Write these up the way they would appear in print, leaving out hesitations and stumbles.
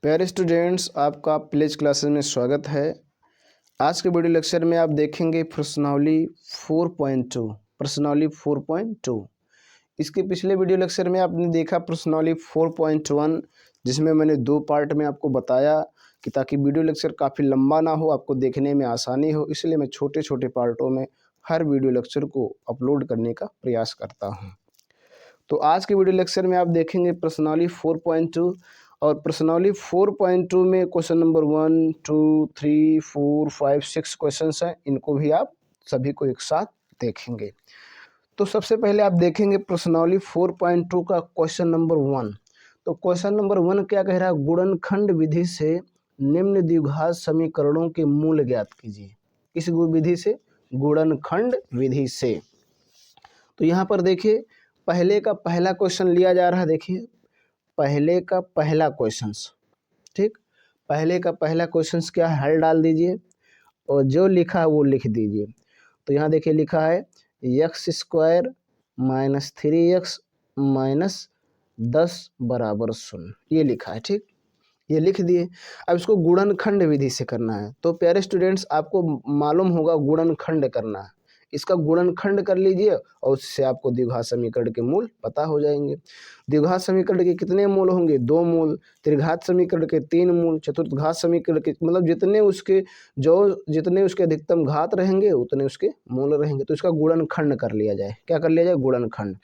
प्यारे स्टूडेंट्स, आपका pledge classes में स्वागत है। आज के वीडियो लेक्चर में आप देखेंगे प्रश्नावली 4.2। प्रश्नावली 4.2 इसके पिछले वीडियो लेक्चर में आपने देखा प्रश्नावली 4.1, जिसमें मैंने दो पार्ट में आपको बताया कि ताकि वीडियो लेक्चर काफ़ी लंबा ना हो, आपको देखने में आसानी हो, इसलिए मैं छोटे छोटे पार्टों में हर वीडियो लेक्चर को अपलोड करने का प्रयास करता हूँ। तो आज के वीडियो लेक्चर में आप देखेंगे प्रश्नावली 4.2 और प्रश्नावली 4.2 में क्वेश्चन नंबर 1, 2, 3, 4, 5, 6 क्वेश्चंस हैं। इनको भी आप सभी को एक साथ देखेंगे। तो सबसे पहले आप देखेंगे प्रश्नावली 4.2 का क्वेश्चन नंबर 1। तो क्वेश्चन नंबर 1 क्या कह रहा है? गुणनखंड विधि से निम्न द्विघात समीकरणों के मूल ज्ञात कीजिए। किस विधि से? गुणनखंड विधि से। तो यहाँ पर देखिए पहले का पहला क्वेश्चन लिया जा रहा है। देखिए पहले का पहला क्वेश्चंस, ठीक, पहले का पहला क्वेश्चंस क्या है, हल डाल दीजिए और जो लिखा है वो लिख दीजिए। तो यहाँ देखिए लिखा है x² - 3x - 10 = 0, ये लिखा है, ठीक, ये लिख दिए। अब इसको गुणनखंड विधि से करना है। तो प्यारे स्टूडेंट्स, आपको मालूम होगा गुणनखंड करना है। इसका गुणनखंड कर लीजिए और उससे आपको द्विघात समीकरण के मूल पता हो जाएंगे। द्विघात समीकरण के कितने मूल होंगे? 2 मूल। त्रिघात समीकरण के 3 मूल। चतुर्थघात समीकरण के मतलब जितने उसके अधिकतम घात रहेंगे उतने उसके मूल रहेंगे। तो इसका गुणनखंड कर लिया जाए। क्या कर लिया जाए? गुणनखंड।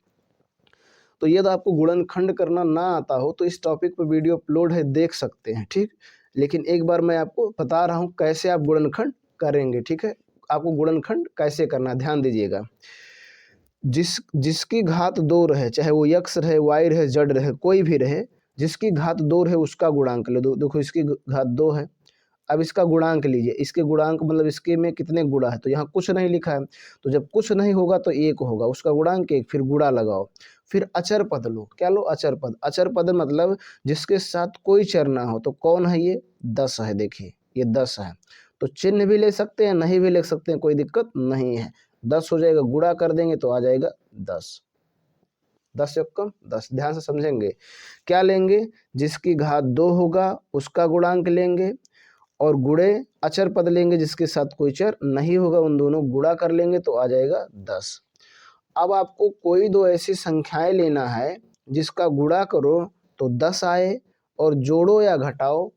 तो यदि आपको गुणनखंड करना ना आता हो तो इस टॉपिक पर वीडियो अपलोड है, देख सकते हैं, ठीक। लेकिन एक बार मैं आपको बता रहा हूँ कैसे आप गुणनखंड करेंगे, ठीक है। आपको गुणनखंड कैसे करना, ध्यान दीजिएगा। जिसकी घात 2 रहे, चाहे वो x रहे, y रहे, z रहे, कोई भी रहे, जिसकी घात 2 रहे उसका गुणांक ले दो। देखो इसकी घात 2 है, अब इसका गुणांक लीजिए। इसके गुणांक मतलब इसके में कितने गुणा है, तो यहाँ कुछ नहीं लिखा है, तो जब कुछ नहीं होगा तो 1 होगा, उसका गुणांक 1, फिर गुणा लगाओ। फिर अचर पद लो। क्या लो? अचर पद। अचर पद मतलब जिसके साथ कोई चर ना हो। तो कौन है ये? 10 है। देखिए ये 10 है, तो चिन्ह भी ले सकते हैं, नहीं भी ले सकते हैं, कोई दिक्कत नहीं है। 10 हो जाएगा, गुणा कर देंगे तो आ जाएगा 10। 10 से कम 10। ध्यान से समझेंगे। क्या लेंगे? जिसकी घात 2 होगा उसका गुणांक लेंगे और गुणे अचर पद लेंगे जिसके साथ कोई चर नहीं होगा, उन दोनों गुणा कर लेंगे तो आ जाएगा 10। अब आपको कोई दो ऐसी संख्याएं लेना है जिसका गुणा करो तो 10 आए और जोड़ो या घटाओ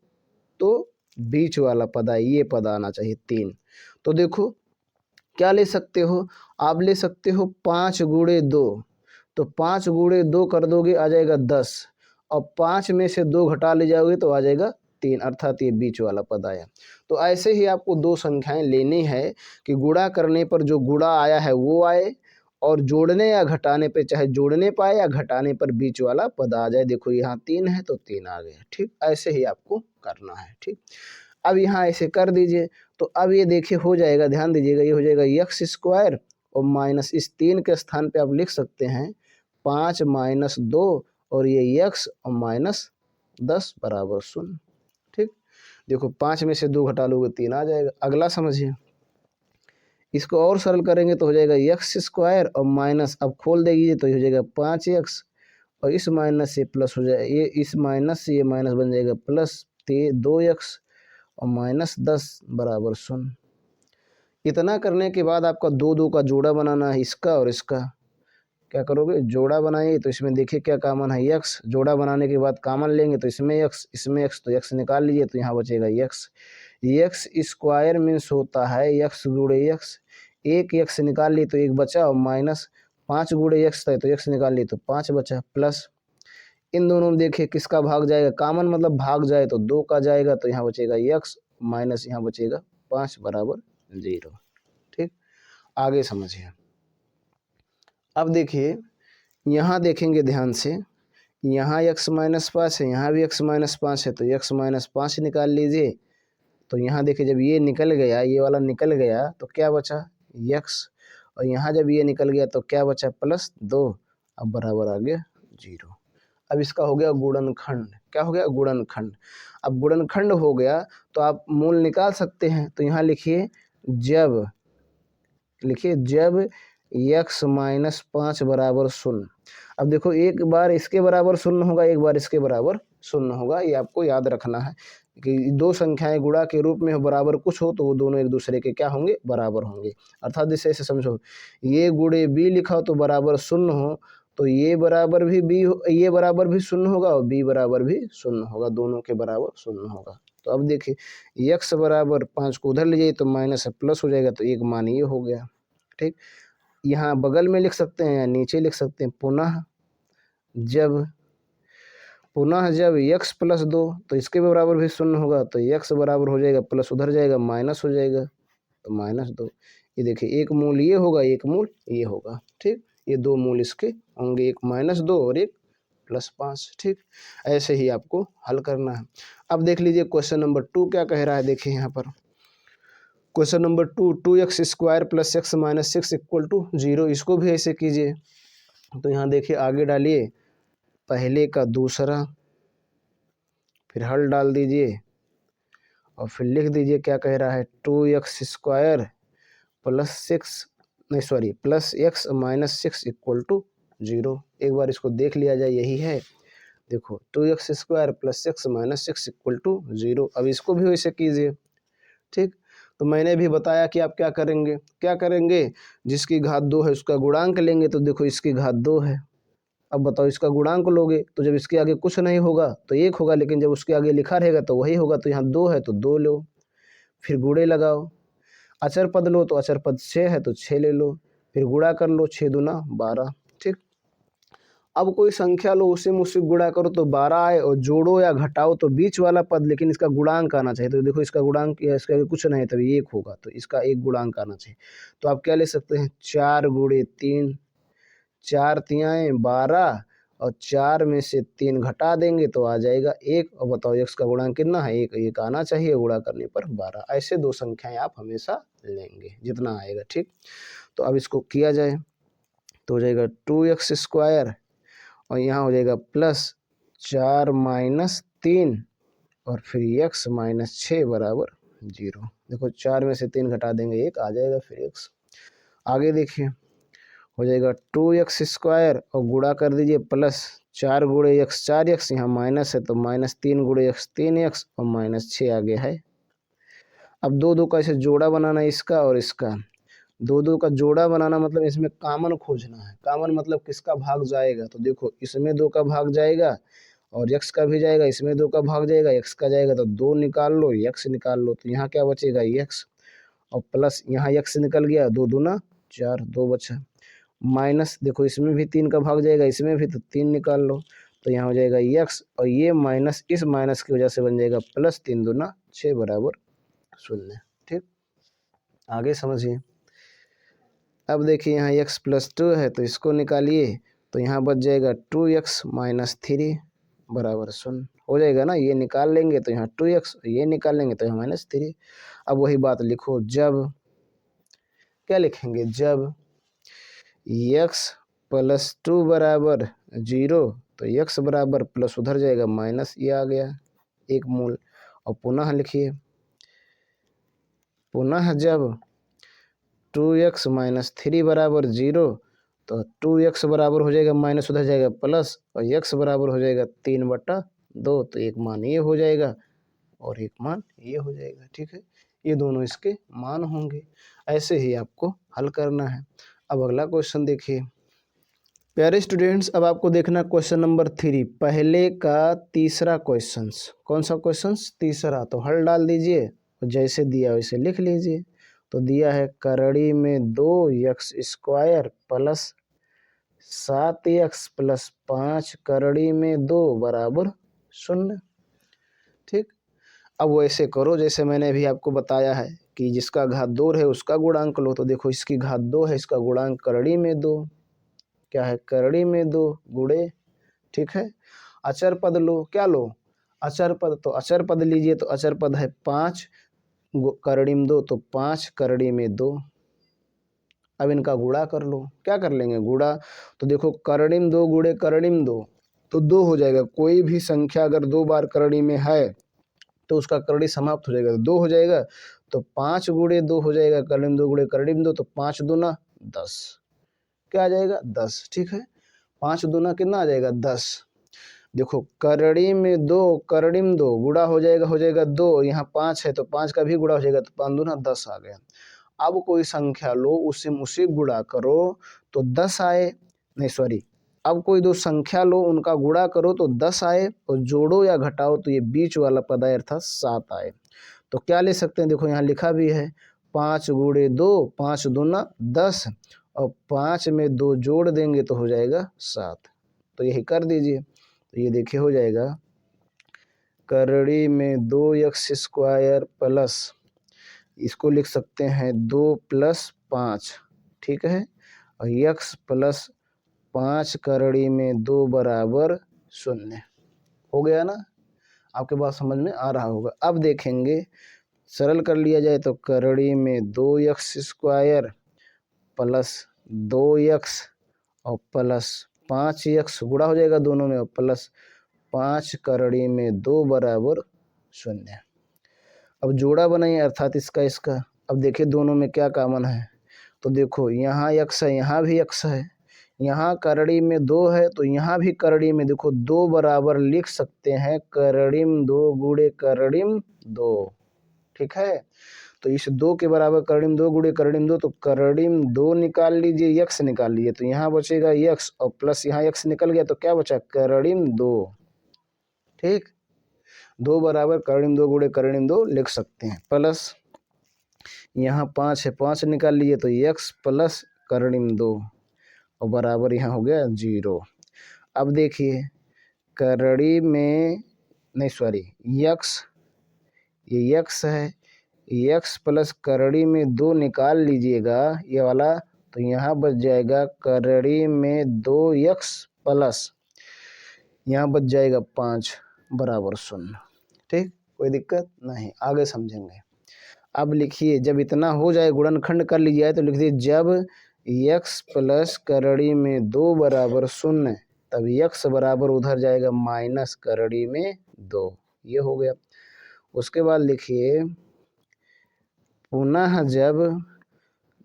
तो बीच वाला पद आए। ये पद आना चाहिए 3। तो देखो क्या ले सकते हो? आप ले सकते हो 5 × 2। तो 5 × 2 कर दोगे आ जाएगा 10 और 5 में से 2 घटा ले जाओगे तो आ जाएगा 3, अर्थात ये बीच वाला पद आया। तो ऐसे ही आपको दो संख्याएं लेनी है कि गुणा करने पर जो गुणा आया है वो आए और जोड़ने या घटाने पे, चाहे जोड़ने पाए या घटाने पर बीच वाला पद आ जाए। देखो यहाँ 3 है तो 3 आ गया, ठीक। ऐसे ही आपको करना है, ठीक। अब यहाँ ऐसे कर दीजिए तो अब ये देखिए हो जाएगा, ध्यान दीजिएगा, ये हो जाएगा x² और माइनस इस 3 के स्थान पे आप लिख सकते हैं 5 - 2 और ये x और -10 = 0, ठीक। देखो 5 में से 2 घटा लोगे 3 आ जाएगा। अगला समझिए, इसको और सरल करेंगे तो हो जाएगा x² और माइनस, अब खोल देंगे तो हो जाएगा 5x और इस माइनस से प्लस हो जाए, ये इस माइनस से ये माइनस बन जाएगा प्लस 2x और -10 = 0। इतना करने के बाद आपका 2 का जोड़ा बनाना है, इसका और इसका। क्या करोगे? जोड़ा बनाइए। तो इसमें देखिए क्या कॉमन है, x। जोड़ा बनाने के बाद कॉमन लेंगे तो इसमें x, इसमें x, तो x निकाल लीजिए तो यहाँ बचेगा x। x² मीन्स होता है x × x। एक x निकाल लिए तो 1 बचा और माइनस 5 × x था तो x निकाल लिए तो 5 बचा, प्लस इन दोनों में देखिए किसका भाग जाएगा, कॉमन मतलब भाग जाए तो 2 का जाएगा, तो यहाँ बचेगा x माइनस यहाँ बचेगा 5 = 0, ठीक। आगे समझिए। अब देखिए यहाँ देखेंगे ध्यान से, यहाँ x - 5 है, यहाँ भी x - 5 है, तो x - 5 निकाल लीजिए। तो यहाँ देखिए जब ये निकल गया, ये वाला निकल गया तो क्या बचा? x। और यहाँ जब ये निकल गया तो क्या बचा? +2। अब बराबर आ गया 0। अब इसका हो गया गुणनखंड। क्या हो गया? गुणनखंड। अब गुणनखंड हो गया तो आप मूल निकाल सकते हैं। तो यहाँ लिखिए जब x - 5 = 0। अब देखो एक बार इसके बराबर 0 होगा, एक बार इसके बराबर शून्य होगा। ये आपको याद रखना है कि दो संख्याएं गुणा के रूप में बराबर कुछ हो तो वो दोनों एक दूसरे के क्या होंगे, बराबर होंगे। अर्थात इसे ऐसे समझो, ये गुणे बी लिखा हो तो बराबर शून्य हो, तो ये बराबर भी बी, ये बराबर भी शून्य होगा और बी बराबर भी शून्य होगा, दोनों के बराबर शून्य होगा। तो अब देखिए x बराबर 5 को उधर ले जाइए तो माइनस प्लस हो जाएगा, तो एक मान ये हो गया। ठीक, यहाँ बगल में लिख सकते हैं या नीचे लिख सकते हैं, पुनः जब x प्लस 2 तो इसके बराबर भी शून्य होगा, तो x बराबर हो जाएगा प्लस उधर जाएगा माइनस हो जाएगा, तो -2। ये देखिए एक मूल ये होगा, एक मूल ये होगा। ठीक, ये दो मूल इसके होंगे, एक -2 और एक +5। ठीक, ऐसे ही आपको हल करना है। अब देख लीजिए क्वेश्चन नंबर 2 क्या कह रहा है। देखिए यहाँ पर question number 2, 2x square plus x minus 6 equal to 0। इसको भी ऐसे कीजिए। तो यहाँ देखिए आगे डालिए पहले का दूसरा, फिर हल डाल दीजिए और फिर लिख दीजिए क्या कह रहा है, 2x square plus x minus 6 equal to 0। एक बार इसको देख लिया जाए, यही है। देखो 2x square plus x minus 6 equal to 0। अब इसको भी वैसे कीजिए। ठीक, तो मैंने भी बताया कि आप क्या करेंगे, जिसकी घात 2 है उसका गुणांक लेंगे। तो देखो इसकी घात 2 है, अब बताओ इसका गुणांक लोगे तो जब इसके आगे कुछ नहीं होगा तो 1 होगा, लेकिन जब उसके आगे लिखा रहेगा तो वही होगा। तो यहाँ 2 है तो 2 लो, फिर गुणे लगाओ। अचर पद लो तो अचर पद 6 है तो 6 ले लो, फिर गुणा कर लो, 6 दूना 12। ठीक, अब कोई संख्या लो, उसी में उससे गुणा करो तो 12 आए, और जोड़ो या घटाओ तो बीच वाला पद, लेकिन इसका गुणांक आना चाहिए। तो देखो इसका गुणांक या इसका कुछ नहीं है तभी 1 होगा, तो इसका एक गुणांक आना चाहिए। तो आप क्या ले सकते हैं, 4 गुणे 3, 4 तियाएँ 12 और 4 में से 3 घटा देंगे तो आ जाएगा 1। और बताओ x का गुणांक कितना है, 1 आना चाहिए, गुणा करने पर 12। ऐसे दो संख्याएं आप हमेशा लेंगे जितना आएगा। ठीक, तो अब इसको किया जाए तो हो जाएगा 2x स्क्वायर और यहाँ हो जाएगा प्लस 4 माइनस 3 और फिर x माइनस 6 बराबर 0। देखो 4 में से 3 घटा देंगे 1 आ जाएगा, फिर x। आगे देखिए हो जाएगा 2x स्क्वायर और गुणा कर दीजिए प्लस 4 गुणे x 4x, यहाँ माइनस है तो -3 गुणे x 3x और -6 आगे है। अब दो का ऐसे जोड़ा बनाना है, इसका और इसका। दो का जोड़ा बनाना मतलब इसमें कॉमन खोजना है। कॉमन मतलब किसका भाग जाएगा, तो देखो इसमें 2 का भाग जाएगा और x का भी जाएगा, इसमें 2 का भाग जाएगा, x का जाएगा, तो 2 निकाल लो, x निकाल लो, तो यहाँ क्या बचेगा x और प्लस यहाँ x निकल गया, 2 दूना 4, 2 बचा। माइनस देखो इसमें भी 3 का भाग जाएगा, इसमें भी, तो 3 निकाल लो, तो यहाँ हो जाएगा x और ये माइनस इस माइनस की वजह से बन जाएगा प्लस 3 दूना 6 बराबर 0। ठीक, आगे समझिए। अब देखिए यहाँ x प्लस 2 है तो इसको निकालिए, तो यहाँ बच जाएगा 2x माइनस 3 बराबर 0 हो जाएगा ना। ये निकाल लेंगे तो यहाँ 2x, ये निकाल लेंगे तो यहाँ -3। अब वही बात लिखो, जब क्या लिखेंगे, जब x प्लस 2 बराबर 0 तो x बराबर प्लस उधर जाएगा माइनस, ये आ गया एक मूल। और पुनः लिखिए, पुनः जब 2x माइनस 3 बराबर 0 तो 2x बराबर हो जाएगा माइनस उधर जाएगा प्लस और x बराबर हो जाएगा 3/2, तो एक मान ये हो जाएगा और एक मान ये हो जाएगा। ठीक है, ये दोनों इसके मान होंगे। ऐसे ही आपको हल करना है। अब अगला क्वेश्चन देखिए प्यारे स्टूडेंट्स, अब आपको देखना क्वेश्चन नंबर 3, पहले का तीसरा क्वेश्चन। कौन सा क्वेश्चन, तीसरा। तो हल डाल दीजिए, जैसे दिया वैसे लिख लीजिए। तो दिया है करड़ी में 2x square plus 7x plus 5 करड़ी में 2 बराबर 0। ठीक, अब वैसे करो जैसे मैंने अभी आपको बताया है कि जिसका घात 2 है उसका गुणांक लो। तो देखो इसकी घात 2 है, इसका गुणांक करड़ी में 2, क्या है, करड़ी में 2 गुणे। ठीक है, अचर पद लो, क्या लो, अचर पद। तो अचर पद लीजिए, तो अचर पद है 5 करड़ी में 2, तो 5 करड़ी में 2। अब इनका गुणा कर लो, क्या कर लेंगे, गुणा। तो देखो करड़ी में 2 गुणे करड़ी में 2 तो 2 हो जाएगा। कोई भी संख्या अगर 2 बार करड़ी में है तो उसका करड़ी समाप्त हो जाएगा, तो 2 हो जाएगा। तो 5 गुणे 2 हो जाएगा, करड़ी में 2 गुणे करड़ी में 2, तो 5 दूना 10, क्या आ जाएगा 10। ठीक है, 5 दूना कितना आ जाएगा 10। देखो करड़ी में 2 करड़ी में 2 गुणा हो जाएगा 2, यहाँ 5 है तो 5 का भी गुणा हो जाएगा तो 5 दूना 10 आ गया। अब कोई संख्या लो उसे गुणा करो तो 10 आए, नहीं सॉरी, अब कोई दो संख्या लो उनका गुणा करो तो 10 आए और जोड़ो या घटाओ तो ये बीच वाला पद आए अर्थात 7 आए। तो क्या ले सकते हैं, देखो यहाँ लिखा भी है 5 गुणे 2, 5 दूना 10 और 5 में 2 जोड़ देंगे तो हो जाएगा 7। तो यही कर दीजिए। तो ये देखिए हो जाएगा करड़ी में 2x² प्लस, इसको लिख सकते हैं 2 + 5, ठीक है, और x + 5 करड़ी में 2 = 0 हो गया ना। आपके बात समझ में आ रहा होगा। अब देखेंगे सरल कर लिया जाए तो करड़ी में 2x² प्लस 2x और प्लस 5x गुणा हो जाएगा दोनों में और प्लस 5 करड़ी में 2 = 0। अब जोड़ा बनाइए अर्थात इसका। अब देखिए दोनों में क्या कॉमन है, तो देखो यहाँ x है, यहाँ भी x है, यहाँ करड़ी में 2 है तो यहाँ भी करड़ी में देखो 2 बराबर लिख सकते हैं, करड़ीम 2 गुणे करड़ीम 2, ठीक है। तो इस 2 के बराबर करड़ीम 2 गुणे करड़ीम 2, तो करड़ीम 2 निकाल लीजिए, x निकाल लीजिए, तो यहाँ बचेगा x और प्लस यहाँ x निकल गया तो क्या बचा करड़ीम 2, ठीक। 2 बराबर करड़ीम 2 गुणे करड़ीम 2 लिख सकते हैं, प्लस यहाँ 5 है, 5 निकाल लीजिए तो x प्लस करड़ीम 2 और बराबर यहाँ हो गया 0। अब देखिए करड़ी में, नहीं सॉरी, x, ये x है, x प्लस करड़ी में 2 निकाल लीजिएगा ये वाला, तो यहाँ बच जाएगा करड़ी में 2x प्लस यहाँ बच जाएगा 5 = 0, ठीक, कोई दिक्कत नहीं, आगे समझेंगे। अब लिखिए जब इतना हो जाए गुणनखंड कर लीजिए तो लिख दीजिए जब x प्लस करड़ी में 2 = 0 तब x बराबर उधर जाएगा माइनस करड़ी में 2, ये हो गया। उसके बाद लिखिए पुनः जब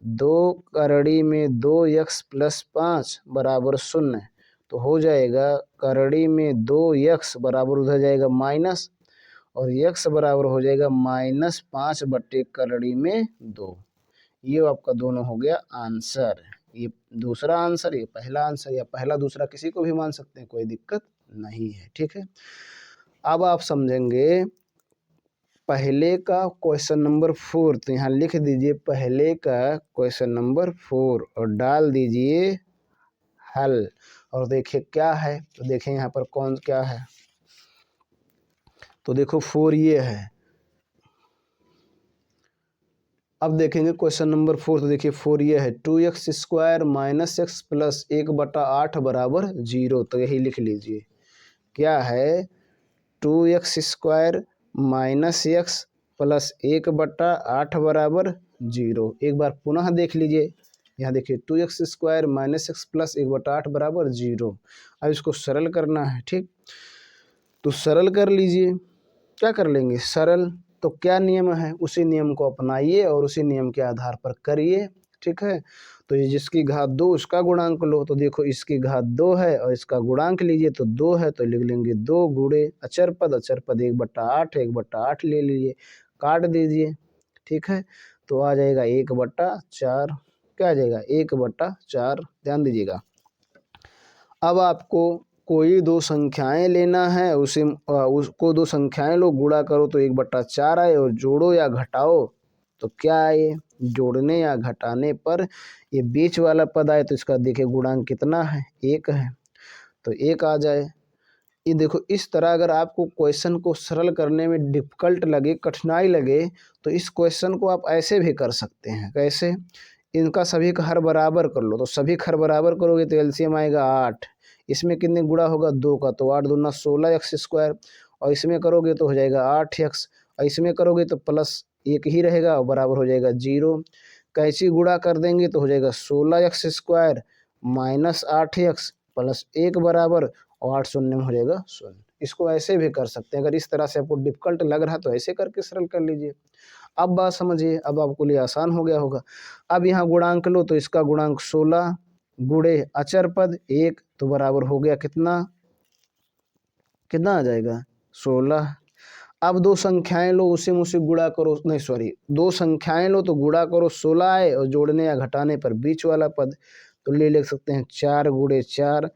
2 करड़ी में 2x प्लस 5 = 0 तो हो जाएगा करड़ी में 2x बराबर उधर जाएगा माइनस और x बराबर हो जाएगा -5 बटे करड़ी में 2। ये आपका दोनों हो गया आंसर, ये दूसरा आंसर, ये पहला आंसर, या पहला दूसरा किसी को भी मान सकते हैं, कोई दिक्कत नहीं है, ठीक है। अब आप समझेंगे पहले का क्वेश्चन नंबर 4, तो यहाँ लिख दीजिए पहले का क्वेश्चन नंबर 4 और डाल दीजिए हल, और देखिए क्या है, तो देखें यहाँ पर कौन क्या है, तो देखो 4 ये है। अब देखेंगे क्वेश्चन नंबर 4, तो देखिए 4 ये है 2x² - x प्लस 1/8 = 0, तो यही लिख लीजिए क्या है 2x² - x प्लस 1/8 = 0। एक बार पुनः देख लीजिए, यहाँ देखिए 2x² - x प्लस 1/8 = 0। अब इसको सरल करना है, ठीक, तो सरल कर लीजिए। क्या कर लेंगे सरल, तो क्या नियम है उसी नियम को अपनाइए और उसी नियम के आधार पर करिए, ठीक है। तो ये जिसकी घात 2 उसका गुणांक लो, तो देखो इसकी घात 2 है और इसका गुणांक लीजिए तो 2 है, तो लिख लेंगे 2 गुणे अचर पद 1/8 1/8 ले लीजिए, काट दीजिए, ठीक है, तो आ जाएगा 1/4, क्या आ जाएगा 1/4, ध्यान दीजिएगा। अब आपको कोई दो संख्याएं लेना है, उसको दो संख्याएं लो, गुणा करो तो 1/4 आए और जोड़ो या घटाओ तो क्या आए, जोड़ने या घटाने पर ये बीच वाला पद आए तो इसका देखिए गुणांक कितना है, 1 है, तो 1 आ जाए। ये देखो इस तरह अगर आपको क्वेश्चन को सरल करने में डिफ़िकल्ट लगे, कठिनाई लगे, तो इस क्वेश्चन को आप ऐसे भी कर सकते हैं। कैसे, इनका सभी का हर बराबर कर लो, तो सभी का हर बराबर करोगे तो एलसीएम आएगा 8, इसमें कितने गुणा होगा 2 का, तो 8 दूना 16x², और इसमें करोगे तो हो जाएगा 8x, और इसमें करोगे तो प्लस 1 ही रहेगा और बराबर हो जाएगा 0। कैंची गुणा कर देंगे तो हो जाएगा 16x² - 8x प्लस 1 बराबर और 8 शून्य में हो जाएगा 0। इसको ऐसे भी कर सकते हैं, अगर इस तरह से आपको डिफ़िकल्ट लग रहा है तो ऐसे करके सरल कर लीजिए। अब बात समझिए, अब आपको लिए आसान हो गया होगा। अब यहाँ गुणांक लो, तो इसका गुणांक 16 गुणे अचर पद 1 तो बराबर हो गया कितना कितना आ जाएगा 16। अब दो संख्याएं लो, उसे मुझसे गुणा करो, नहीं सॉरी, दो संख्याएं लो तो गुणा करो 16 आए और जोड़ने या घटाने पर बीच वाला पद, तो लिख सकते हैं 4 गुणे 4,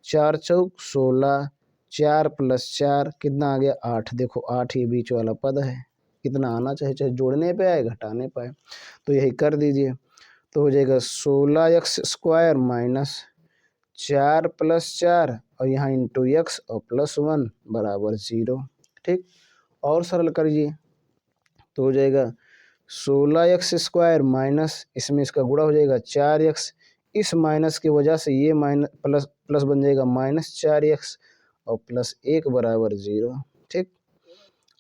4 चौक 16, 4 + 4 कितना आ गया 8। देखो 8 ये बीच वाला पद है, कितना आना चाहिए, चाहे जोड़ने पे आए घटाने पे आए, तो यही कर दीजिए। तो हो जाएगा 16x² माइनस 4 + 4 और यहाँ इंटू x और +1 बराबर 0। ठीक, और सरल करिए तो हो जाएगा 16x² माइनस, इसमें इसका गुणा हो जाएगा 4x, इस माइनस की वजह से ये माइनस प्लस बन जाएगा -4x और +1 बराबर 0। ठीक,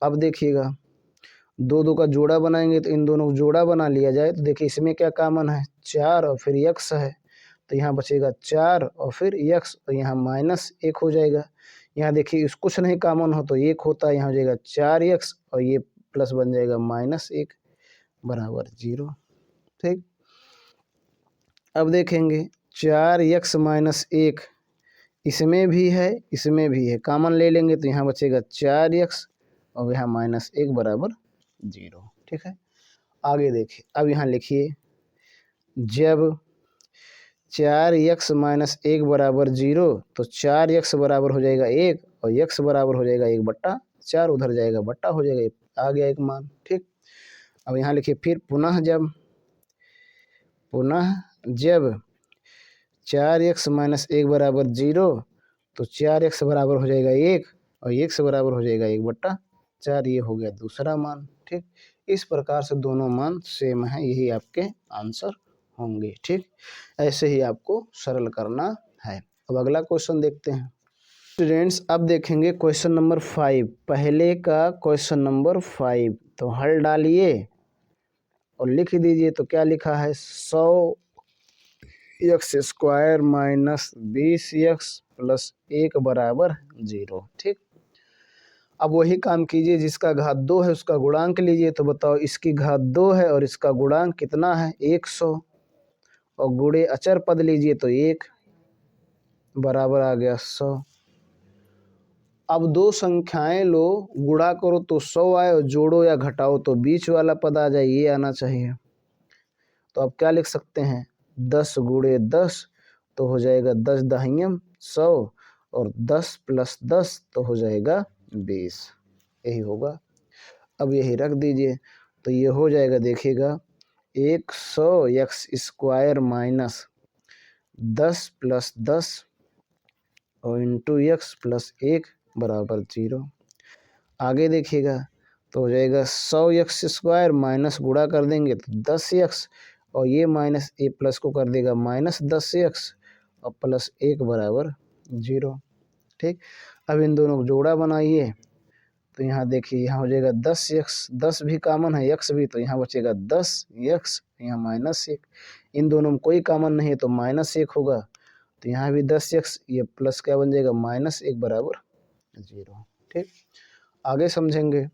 अब देखिएगा दो दो का जोड़ा बनाएंगे तो इन दोनों को जोड़ा बना लिया जाए, तो देखिए इसमें क्या कॉमन है 4 और फिर x है, तो यहाँ बचेगा 4 और फिर x और यहाँ -1 हो जाएगा। यहाँ देखिए कुछ नहीं कॉमन हो तो 1 होता है, यहाँ हो जाएगा 4x और ये प्लस बन जाएगा -1 बराबर 0। ठीक, अब देखेंगे 4x - 1 इसमें भी है इसमें भी है, कॉमन ले लेंगे तो यहाँ बचेगा 4x और यहाँ -1 बराबर 0। ठीक है, आगे देखिए, अब यहाँ लिखिए जब 4x - 1 बराबर 0 तो 4x बराबर हो जाएगा 1 और x बराबर हो जाएगा 1/4, उधर जाएगा बट्टा हो जाएगा, आ गया एक मान। ठीक, अब यहाँ लिखिए फिर पुनः जब 4x - 1 बराबर 0 तो 4x बराबर हो जाएगा 1 और x बराबर हो जाएगा 1/4, ये हो गया दूसरा मान। ठीक, इस प्रकार से दोनों मान सेम है, यही आपके आंसर होंगे। ठीक, ऐसे ही आपको सरल करना है। अब अगला क्वेश्चन देखते हैं स्टूडेंट्स। अब देखेंगे क्वेश्चन नंबर 5, पहले का क्वेश्चन नंबर 5, तो हल डालिए और लिख दीजिए। तो क्या लिखा है 100x² माइनस 20x + 1 बराबर 0। ठीक, अब वही काम कीजिए, जिसका घात 2 है उसका गुणांक लीजिए। तो बताओ इसकी घात 2 है और इसका गुणांक कितना है 100 और गुणे अचर पद लीजिए तो 1 बराबर आ गया 100। अब दो संख्याएं लो, गुणा करो तो 100 आए और जोड़ो या घटाओ तो बीच वाला पद आ जाए, ये आना चाहिए। तो अब क्या लिख सकते हैं 10 गुणे 10 तो हो जाएगा 10 दहियम 100 और 10 + 10 तो हो जाएगा 20, यही होगा। अब यही रख दीजिए तो ये हो जाएगा, देखिएगा 100x² माइनस 10 + 10 और इंटू x + 1 बराबर 0। आगे देखिएगा तो हो जाएगा 100x² माइनस गुणा कर देंगे तो 10x और ये माइनस ए प्लस को कर देगा -10x और +1 बराबर 0। ठीक, अब इन दोनों को जोड़ा बनाइए तो यहाँ देखिए यहाँ हो जाएगा 10x, 10 भी कॉमन है x भी, तो यहाँ बचेगा 10x, यहाँ -1, इन दोनों में कोई कॉमन नहीं है तो -1 होगा, तो यहाँ भी 10x, ये प्लस क्या बन जाएगा -1 बराबर 0। ठीक, आगे समझेंगे।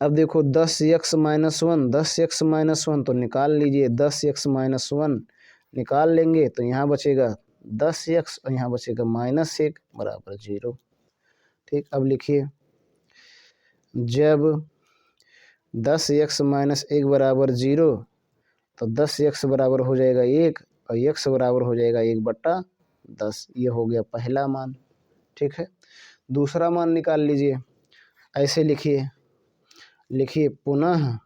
अब देखो 10x - 1, 10x - 1 तो निकाल लीजिए, 10x - 1 निकाल लेंगे तो यहाँ बचेगा 10x और यहाँ बचेगा -1 बराबर 0। ठीक, अब लिखिए जब 10x - 1 बराबर 0 तो 10x बराबर हो जाएगा 1 और x बराबर हो जाएगा 1/10, ये हो गया पहला मान। ठीक है, दूसरा मान निकाल लीजिए, ऐसे लिखिए पुनः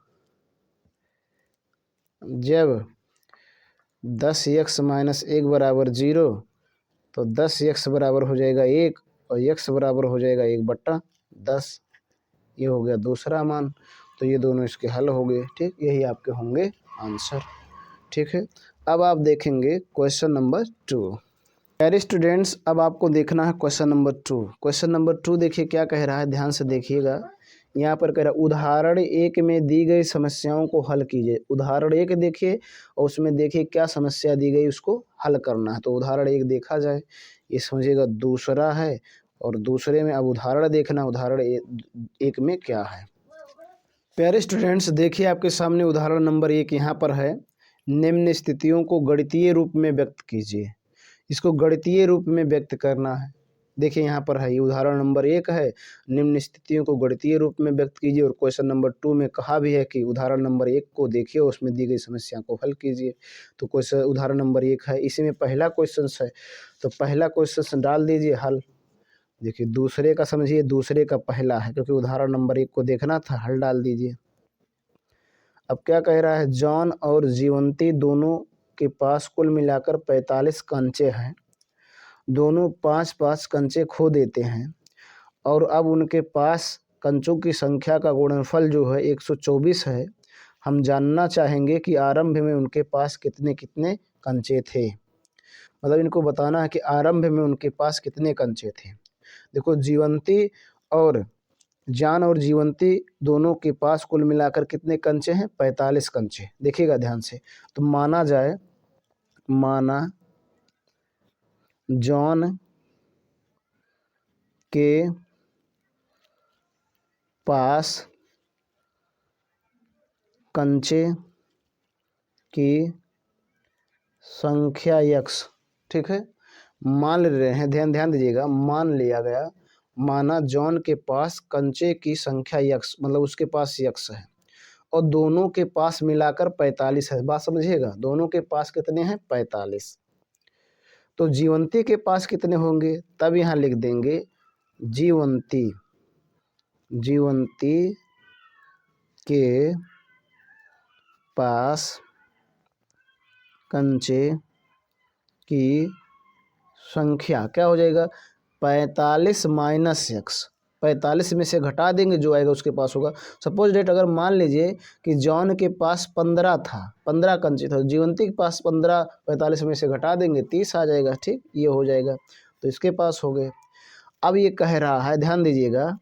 जब 10x - 1 बराबर 0 तो 10x बराबर हो जाएगा 1 और x बराबर हो जाएगा 1/10, ये हो गया दूसरा मान। तो ये दोनों इसके हल हो गए। ठीक, यही आपके होंगे आंसर। ठीक है, अब आप देखेंगे क्वेश्चन नंबर 2। प्यारे स्टूडेंट्स, अब आपको देखना है क्वेश्चन नंबर 2। क्वेश्चन नंबर 2 देखिए क्या कह रहा है, ध्यान से देखिएगा। यहाँ पर कह रहा है उदाहरण 1 में दी गई समस्याओं को हल कीजिए। उदाहरण 1 देखिए और उसमें देखिए क्या समस्या दी गई, उसको हल करना है। तो उदाहरण 1 देखा जाए, ये समझिएगा दूसरा है और दूसरे में अब उदाहरण देखना, उदाहरण 1 में क्या है। प्यारे स्टूडेंट्स देखिए आपके सामने उदाहरण नंबर 1 यहाँ पर है, निम्न स्थितियों को गणितीय रूप में व्यक्त कीजिए। इसको गणितीय रूप में व्यक्त करना है। देखिए यहाँ पर है, ये उदाहरण नंबर 1 है, निम्न स्थितियों को गणितीय रूप में व्यक्त कीजिए। और क्वेश्चन नंबर 2 में कहा भी है कि उदाहरण नंबर 1 को देखिए, उसमें दी गई समस्या को हल कीजिए। तो क्वेश्चन उदाहरण नंबर 1 है, इसी में पहला क्वेश्चन है, तो पहला क्वेश्चन डाल दीजिए हल। देखिए दूसरे का समझिए, दूसरे का पहला है, क्योंकि उदाहरण नंबर 1 को देखना था, हल डाल दीजिए। अब क्या कह रहा है, जॉन और जीवंती दोनों के पास कुल मिलाकर 45 कंचे हैं। दोनों 5-5 कंचे खो देते हैं और अब उनके पास कंचों की संख्या का गुणनफल जो है 124 है। हम जानना चाहेंगे कि आरंभ में उनके पास कितने कितने कंचे थे। मतलब इनको बताना है कि आरंभ में उनके पास कितने कंचे थे। देखो जीवंती और जान और जीवंती दोनों के पास कुल मिलाकर कितने कंचे हैं, 45 कंचे। देखिएगा ध्यान से, तो माना जाए, माना जॉन के पास कंचे की संख्या यक्स, ठीक है, मान ले रहे हैं, ध्यान ध्यान दीजिएगा, मान लिया गया, माना जॉन के पास कंचे की संख्या यक्स, मतलब उसके पास यक्स है और दोनों के पास मिलाकर 45 है। बात समझिएगा, दोनों के पास कितने हैं, 45। तो जीवंती के पास कितने होंगे, तब यहाँ लिख देंगे जीवंती, जीवंती के पास कंचे की संख्या क्या हो जाएगा, 45 माइनस यक्स, 45 में से घटा देंगे, जो आएगा उसके पास होगा। सपोज डेट अगर मान लीजिए कि जॉन के पास 15 था, 15 कंचे था, जीवंती के पास 15, 45 में से घटा देंगे 30 आ जाएगा, ठीक, ये हो जाएगा, तो इसके पास हो गए। अब ये कह रहा है, ध्यान दीजिएगा,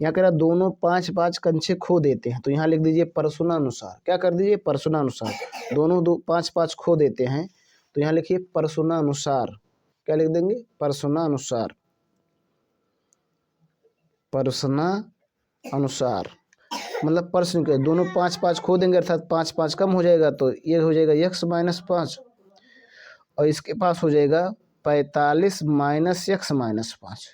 यहाँ कह रहा दोनों 5-5 कंचे खो देते हैं, तो यहाँ लिख दीजिए प्रश्नानुसार, क्या कर दीजिए, प्रश्नानुसार, दोनों 5-5 खो देते हैं, तो यहाँ लिखिए प्रश्नानुसार, क्या लिख देंगे, प्रश्नानुसार, प्रश्नानुसार, मतलब प्रश्न के दोनों 5-5 खो देंगे, अर्थात 5-5 कम हो जाएगा, तो ये हो जाएगा यक्स माइनस 5 और इसके पास हो जाएगा 45 माइनस यक्स माइनस 5,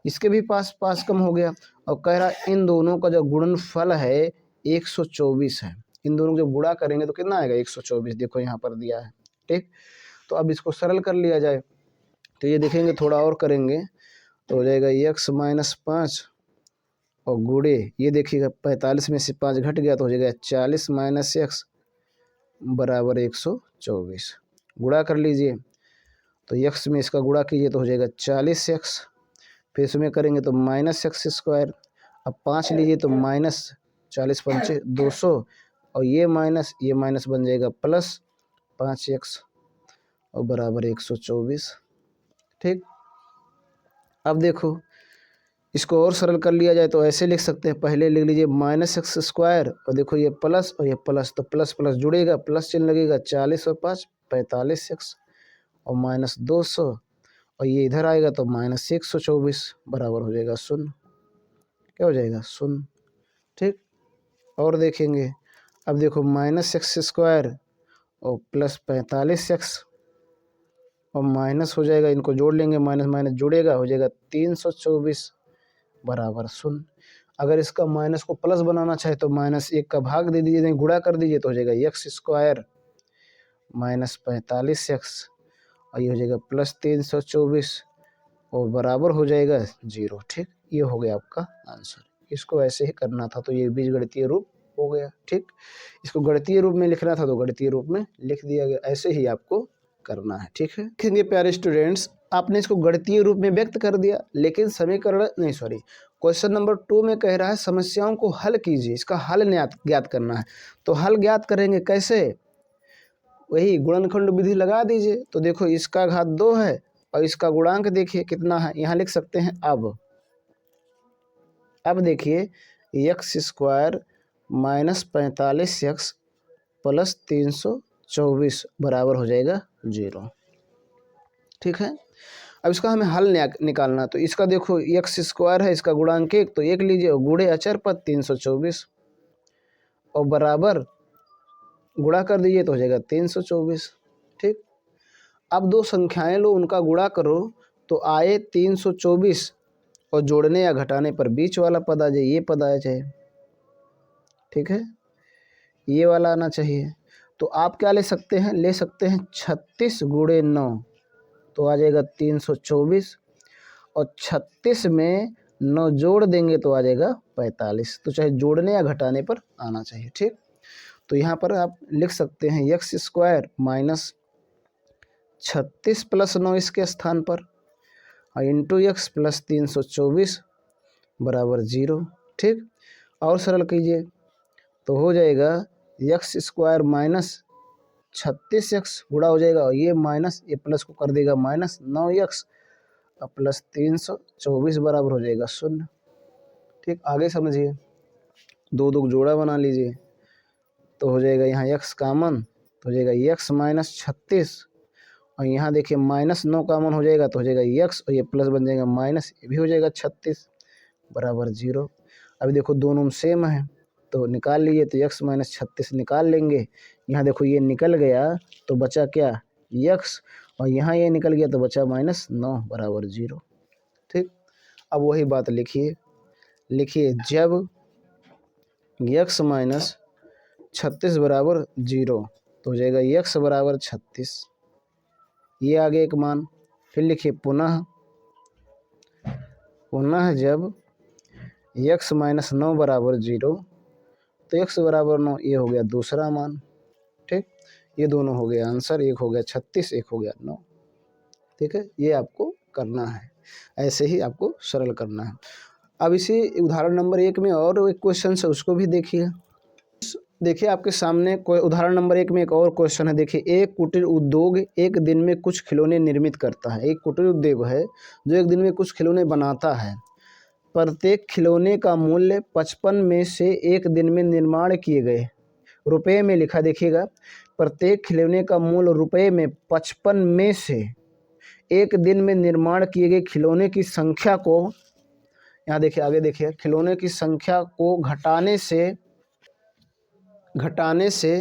इसके भी पास पास कम हो गया। और कह रहा इन दोनों का जो गुणनफल है 124 है, इन दोनों को जब गुणा करेंगे तो कितना आएगा, 124, देखो यहाँ पर दिया है, ठीक। तो अब इसको सरल कर लिया जाए, तो ये देखेंगे, थोड़ा और करेंगे तो हो जाएगा यक्स माइनस 5 और गुणे, ये देखिएगा 45 में से 5 घट गया तो हो जाएगा 40 माइनस एक्स बराबर 124, गुणा कर लीजिए, तो यक्स में इसका गुणा कीजिए तो हो जाएगा 40 एक्स, फिर इसमें करेंगे तो माइनस एक्स स्क्वायर, अब 5 लीजिए तो माइनस 40 पंचे 200 और ये माइनस बन जाएगा प्लस 5x और बराबर 124, ठीक। अब देखो इसको और सरल कर लिया जाए तो ऐसे लिख सकते हैं, पहले लिख लीजिए माइनस एक्स स्क्वायर और देखो ये प्लस और ये प्लस, तो प्लस प्लस जुड़ेगा, प्लस चिन्ह लगेगा, 40 और 5 45 एक्स और माइनस 200 और ये इधर आएगा तो माइनस 124 बराबर हो जाएगा 0, क्या हो जाएगा 0, ठीक। और देखेंगे, अब देखो माइनस एक्स स्क्वायर और प्लस 45 एक्स और माइनस हो जाएगा, इनको जोड़ लेंगे, माइनस माइनस जुड़ेगा, हो जाएगा 324 बराबर 0। अगर इसका माइनस को प्लस बनाना चाहे तो माइनस 1 का भाग दे दीजिए, नहीं गुणा कर दीजिए तो हो जाएगा एक्स स्क्वायर माइनस 45 एक्स और ये हो जाएगा प्लस 324 और बराबर हो जाएगा 0, ठीक। ये हो गया आपका आंसर, इसको ऐसे ही करना था, तो ये बीजगणितीय रूप हो गया, ठीक। इसको गणितीय रूप में लिखना था तो गणितीय रूप में लिख दिया गया, ऐसे ही आपको करना है, ठीक है। देखेंगे प्यारे स्टूडेंट्स, आपने इसको गणितीय रूप में व्यक्त कर दिया, लेकिन समीकरण नहीं, सॉरी, क्वेश्चन नंबर 2 में कह रहा है समस्याओं को हल कीजिए, इसका हल ज्ञात करना है। तो हल ज्ञात करेंगे कैसे, वही गुणनखंड विधि लगा दीजिए। तो देखो इसका घात 2 है और इसका गुणांक देखिए कितना है, यहाँ लिख सकते हैं। अब देखिए x square minus 45 x plus 324 बराबर हो जाएगा 0, ठीक है। अब इसका हमें हल निकालना, तो इसका देखो एक्स स्क्वायर है, इसका गुणांक 1, तो 1 लीजिए और गुणे अचर पद 324 और बराबर गुणा कर दीजिए तो हो जाएगा 324, ठीक। अब दो संख्याएं लो, उनका गुणा करो तो आए 324 और जोड़ने या घटाने पर बीच वाला पद आ जाए, ये पद आया चाहे, ठीक है, ये वाला आना चाहिए। तो आप क्या ले सकते हैं, ले सकते हैं 36 गुणे 9, तो आ जाएगा 324, और 36 में 9 जोड़ देंगे तो आ जाएगा 45। तो चाहे जोड़ने या घटाने पर आना चाहिए, ठीक। तो यहाँ पर आप लिख सकते हैं एक्स स्क्वायर माइनस 36 प्लस 9 इसके स्थान पर, इंटू एक्स प्लस 324 बराबर 0, ठीक। और सरल कीजिए तो हो जाएगा एक्स स्क्वायर माइनस 36x गुणा हो जाएगा, और ये माइनस ये प्लस को कर देगा माइनस 9x प्लस 324 बराबर हो जाएगा 0, ठीक। आगे समझिए, दो दो जोड़ा बना लीजिए तो हो जाएगा यहाँ x कामन, तो हो जाएगा x माइनस 36, और यहाँ देखिए माइनस 9 कामन हो जाएगा तो हो जाएगा x, और ये प्लस बन जाएगा माइनस, ये भी हो जाएगा 36 बराबर 0। अभी देखो दोनों सेम है तो निकाल लीजिए, तो x माइनस 36 निकाल लेंगे। यहाँ देखो ये निकल गया तो बचा क्या x, और यहाँ ये निकल गया तो बचा माइनस 9 बराबर 0, ठीक। अब वही बात लिखिए, जब x माइनस 36 बराबर 0 तो हो जाएगा x बराबर 36, ये आगे एक मान। फिर लिखिए पुनः जब x माइनस 9 बराबर 0 तो x बराबर 9, ये हो गया दूसरा मान, ठीक। ये दोनों हो गए आंसर, एक हो गया 36, एक हो गया 9, ठीक है। ये आपको करना है, ऐसे ही आपको सरल करना है। अब इसी उदाहरण नंबर 1 में और एक क्वेश्चन है, उसको भी देखिए। देखिए आपके सामने कोई उदाहरण नंबर 1 में एक और क्वेश्चन है। देखिए, एक कुटीर उद्योग एक दिन में कुछ खिलौने निर्मित करता है। एक कुटीर उद्योग है जो एक दिन में कुछ खिलौने बनाता है। प्रत्येक खिलौने का मूल्य 55 में से एक दिन में निर्माण किए गए रुपए में लिखा, देखिएगा, प्रत्येक खिलौने का मूल्य रुपए में 55 में से एक दिन में निर्माण किए गए खिलौने की संख्या को, यहाँ देखिए आगे देखिए, खिलौने की संख्या को घटाने से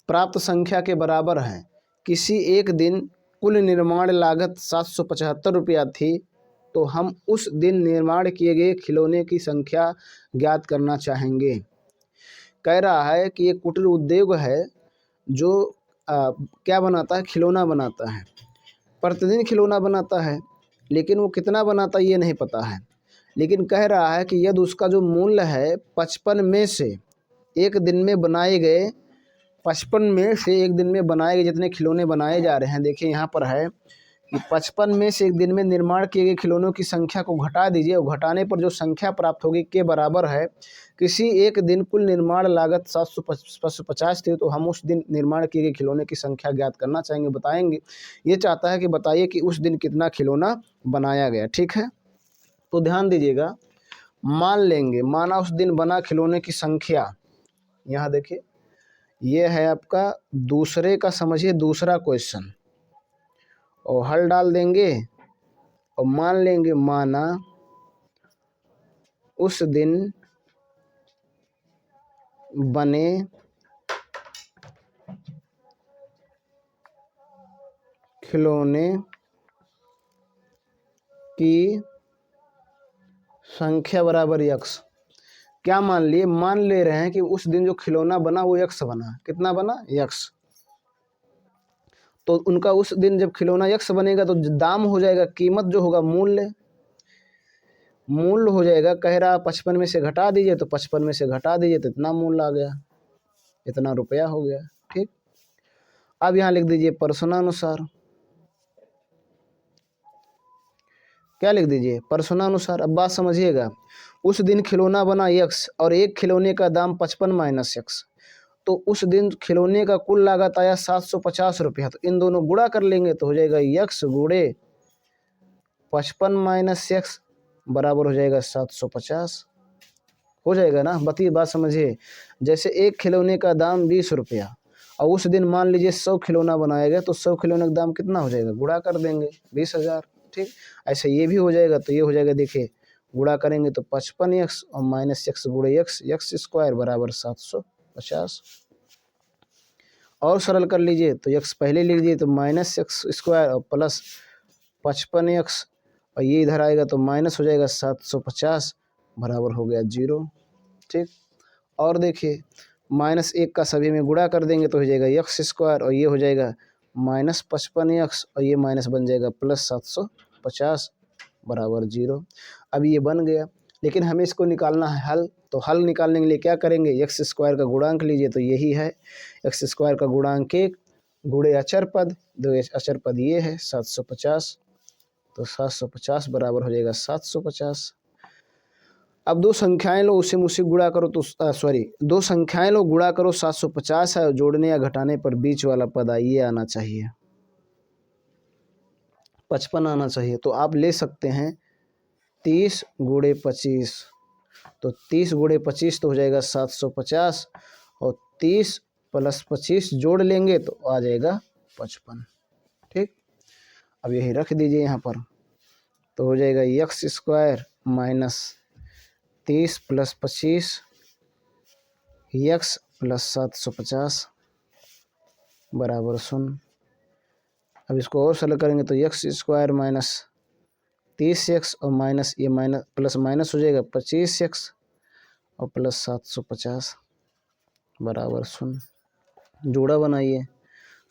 प्राप्त संख्या के बराबर है। किसी एक दिन कुल निर्माण लागत 775 रुपया थी, तो हम उस दिन निर्माण किए गए खिलौने की संख्या ज्ञात करना चाहेंगे। कह रहा है कि एक कुटीर उद्योग है जो क्या बनाता है, खिलौना बनाता है। प्रतिदिन खिलौना बनाता है, लेकिन वो कितना बनाता है ये नहीं पता है। लेकिन कह रहा है कि यदि उसका जो मूल्य है 55 में से एक दिन में बनाए गए, 55 में से एक दिन में बनाए गए जितने खिलौने बनाए जा रहे हैं, देखिए यहाँ पर है कि 55 में से एक दिन में निर्माण किए गए खिलौनों की संख्या को घटा दीजिए, और घटाने पर जो संख्या प्राप्त होगी के बराबर है। किसी एक दिन कुल निर्माण लागत 750 थी, तो हम उस दिन निर्माण किए गए खिलौने की संख्या ज्ञात करना चाहेंगे, बताएंगे। ये चाहता है कि बताइए कि उस दिन कितना खिलौना बनाया गया, ठीक है। तो ध्यान दीजिएगा, मान लेंगे, माना उस दिन बना खिलौने की संख्या, यहाँ देखिए ये है आपका दूसरे का, समझिए दूसरा क्वेश्चन, और हल डाल देंगे और मान लेंगे, माना उस दिन बने खिलौने की संख्या बराबर x। क्या मान लिए, मान ले रहे हैं कि उस दिन जो खिलौना बना वो x बना, कितना बना x। तो उनका उस दिन जब खिलौना x बनेगा तो दाम हो जाएगा, कीमत जो होगा मूल्य हो जाएगा। कह रहा 55 में से घटा दीजिए, तो 55 में से घटा दीजिए तो इतना मूल्य आ गया, इतना रुपया हो गया, ठीक। अब यहाँ लिख दीजिए प्रश्नानुसार, क्या लिख दीजिए, प्रश्नानुसार। अब बात समझिएगा, उस दिन खिलौना बना x और एक खिलौने का दाम 55 माइनस x, तो उस दिन खिलौने का कुल लागत आया 750 रुपया। तो इन दोनों गुणा कर लेंगे तो हो जाएगा x गुणे 55 माइनस x बराबर हो जाएगा 750, हो जाएगा ना। बात समझिए, जैसे एक खिलौने का दाम 20 रुपया और उस दिन मान लीजिए 100 खिलौना बनाया गया, तो 100 खिलौने का दाम कितना हो जाएगा, गुणा कर देंगे 20,000, ठीक। ऐसे ये भी हो जाएगा, तो ये हो जाएगा, देखिए गुणा करेंगे तो 55x और माइनस x गुणे x स्क्वायर बराबर 750। और सरल कर लीजिए तो x पहले लिख लीजिए, तो माइनस x स्क्वायर और प्लस 55x और ये इधर आएगा तो माइनस हो जाएगा 750 बराबर हो गया 0। ठीक, और देखिए -1 का सभी में गुणा कर देंगे तो हो जाएगा x² और ये हो जाएगा -55x और ये माइनस बन जाएगा +750 बराबर 0। अब ये बन गया, लेकिन हमें इसको निकालना है हल। तो हल निकालने के लिए क्या करेंगे, x² का गुणांक लीजिए, तो यही है x² का गुणांक 1 गुणे अचर पद, दो अचर पद ये है 750, तो 750 बराबर हो जाएगा 750। अब दो संख्याएं लो, उसे मुझसे गुणा करो तो दो संख्याएं लो, गुणा करो 750 है और जोड़ने या घटाने पर बीच वाला पद ये आना चाहिए 55 आना चाहिए। तो आप ले सकते हैं 30 गुणे 25, तो 30 गुणे 25 तो हो जाएगा 750 और 30 + 25 जोड़ लेंगे तो आ जाएगा 55। ठीक, अब यही रख दीजिए यहाँ पर, तो हो जाएगा x² माइनस 30 + 25 x + 750 बराबर 0। अब इसको और सरल करेंगे तो x² माइनस 30x और माइनस ये माइनस प्लस माइनस हो जाएगा 25x और प्लस 750 बराबर 0। जोड़ा बनाइए,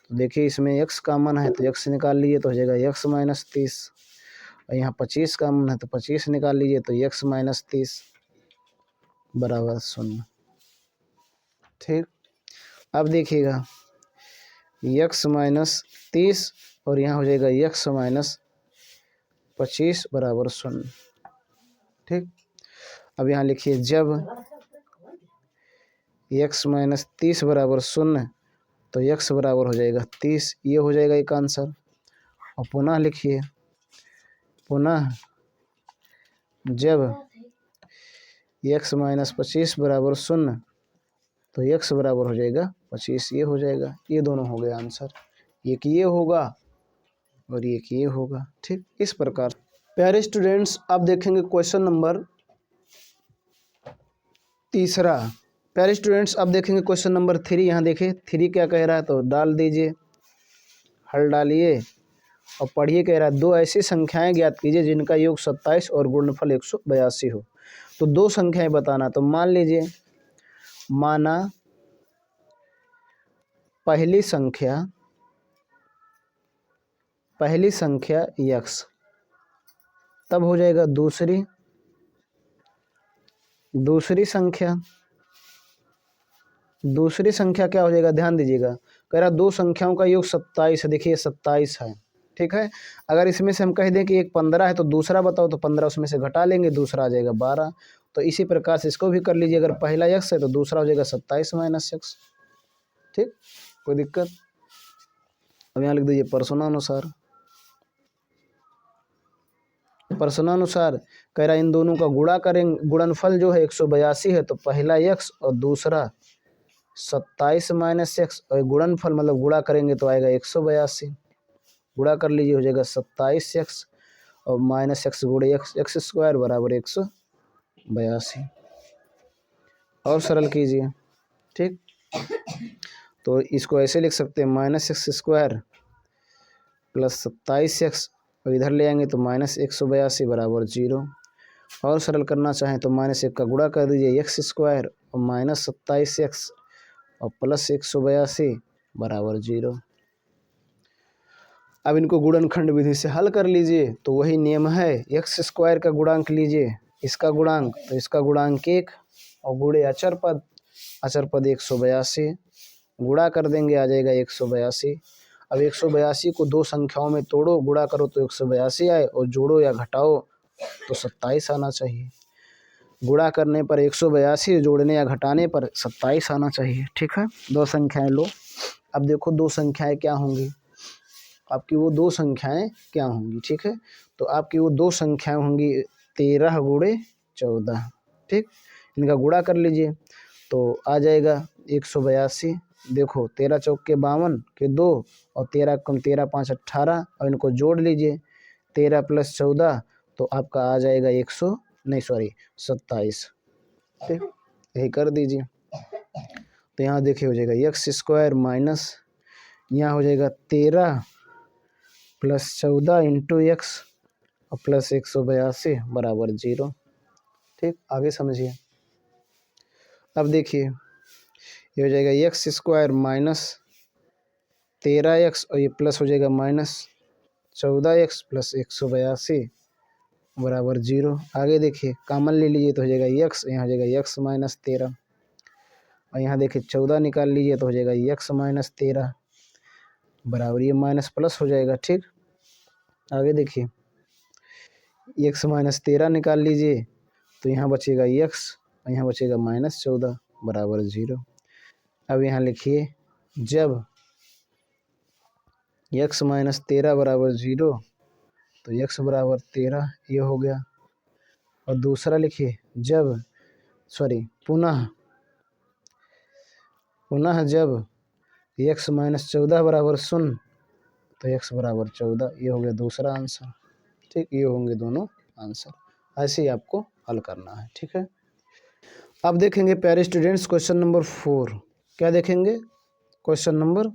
तो देखिए इसमें x कॉमन है तो x निकाल लीजिए तो हो जाएगा x - 30 और यहाँ 25 कॉमन है तो 25 निकाल लीजिए तो x - 30 बराबर 0। ठीक, अब देखिएगा x - 30 और यहाँ हो जाएगा x - 25 बराबर 0। ठीक, अब यहाँ लिखिए जब x - 30 बराबर 0 तो x बराबर हो जाएगा 30, ये हो जाएगा एक आंसर। और पुनः लिखिए, पुनः जब x - 25 बराबर 0 तो x बराबर हो जाएगा 25, ये हो जाएगा। ये दोनों हो गए आंसर, एक ये होगा और एक ये होगा। ठीक, इस प्रकार प्यारे स्टूडेंट्स अब देखेंगे क्वेश्चन नंबर 3। प्यारे स्टूडेंट्स अब देखेंगे क्वेश्चन नंबर 3। यहाँ देखिए 3 क्या कह रहा है, तो डाल दीजिए, हल डालिए और पढ़िए। कह रहा है दो ऐसी संख्याएं ज्ञात कीजिए जिनका योग 27 और गुणनफल 182 हो। तो दो संख्याएं बताना, तो मान लीजिए, माना पहली संख्या x, तब हो जाएगा दूसरी संख्या क्या हो जाएगा, ध्यान दीजिएगा। कह रहा दो संख्याओं का योग 27 है, देखिए 27 है। ठीक है, अगर इसमें से हम कह दें कि एक 15 है तो दूसरा बताओ, तो 15 उसमें से घटा लेंगे, दूसरा आ जाएगा 12। तो इसी प्रकार से इसको भी कर लीजिए, अगर पहला x है तो दूसरा हो जाएगा 27 - x। ठीक, कोई दिक्कत। अब यहाँ लिख दीजिए प्रश्नानुसार कह रहा इन दोनों का गुणा करेंगे, गुणनफल जो है 182 है, तो पहला x और दूसरा 27 - x और गुणनफल मतलब गुणा करेंगे तो आएगा 182। गुणा कर लीजिए, हो जाएगा 27x और -x गुणे x² बराबर 182। और सरल कीजिए। ठीक, तो इसको ऐसे लिख सकते हैं -x² + 27x और इधर ले आएंगे तो -182 बराबर 0। और सरल करना चाहें तो -1 का गुणा कर दीजिए x² और -27x और प्लस 182 बराबर 0। अब इनको गुणनखंड विधि से हल कर लीजिए, तो वही नियम है, x² का गुणांक लीजिए, इसका गुणांक, तो इसका गुणांक 1 और गुणे अचर पद 182 गुणा कर देंगे, आ जाएगा 182। अब 182 को दो संख्याओं में तोड़ो, गुणा करो तो 182 आए और जोड़ो या घटाओ तो 27 आना चाहिए। गुणा करने पर 182, जोड़ने या घटाने पर 27 आना चाहिए। ठीक है, दो संख्याएं लो। अब देखो दो संख्याएं क्या होंगी, आपकी वो दो संख्याएं क्या होंगी। ठीक है, तो आपकी वो दो संख्याएं होंगी 13 गुणे 14। ठीक, इनका गुणा कर लीजिए तो आ जाएगा 182। देखो 13 चौक के 52 के 2 और 13 कम 13 5 18 और इनको जोड़ लीजिए 13 + 14 तो आपका आ जाएगा 27। ठीक, यही कर दीजिए। तो यहाँ देखिए हो जाएगा x² माइनस, यहाँ हो जाएगा 13 + 14 × x और प्लस 182 बराबर 0। ठीक, आगे समझिए। अब देखिए ये हो जाएगा एक्स स्क्वायर माइनस 13x और ये प्लस हो जाएगा माइनस 14x प्लस 182 बराबर 0। आगे देखिए कॉमन ले लीजिए तो हो जाएगा x, यहाँ हो जाएगा x माइनस 13 और यहाँ देखिए 14 निकाल लीजिए तो हो जाएगा x माइनस 13 बराबर ये माइनस प्लस हो जाएगा। ठीक, आगे देखिए x माइनस 13 निकाल लीजिए तो यहाँ बचेगा x और यहाँ बचेगा माइनस 14 बराबर 0। अब यहाँ लिखिए जब x माइनस 13 बराबर 0 तो x बराबर 13 ये हो गया। और दूसरा लिखिए जब पुनः जब x माइनस 14 बराबर 0 तो x बराबर 14 ये हो गया दूसरा आंसर। ठीक, ये होंगे दोनों आंसर। ऐसे ही आपको हल करना है। ठीक है, अब देखेंगे प्यारे स्टूडेंट्स क्वेश्चन नंबर 4। क्या देखेंगे? क्वेश्चन नंबर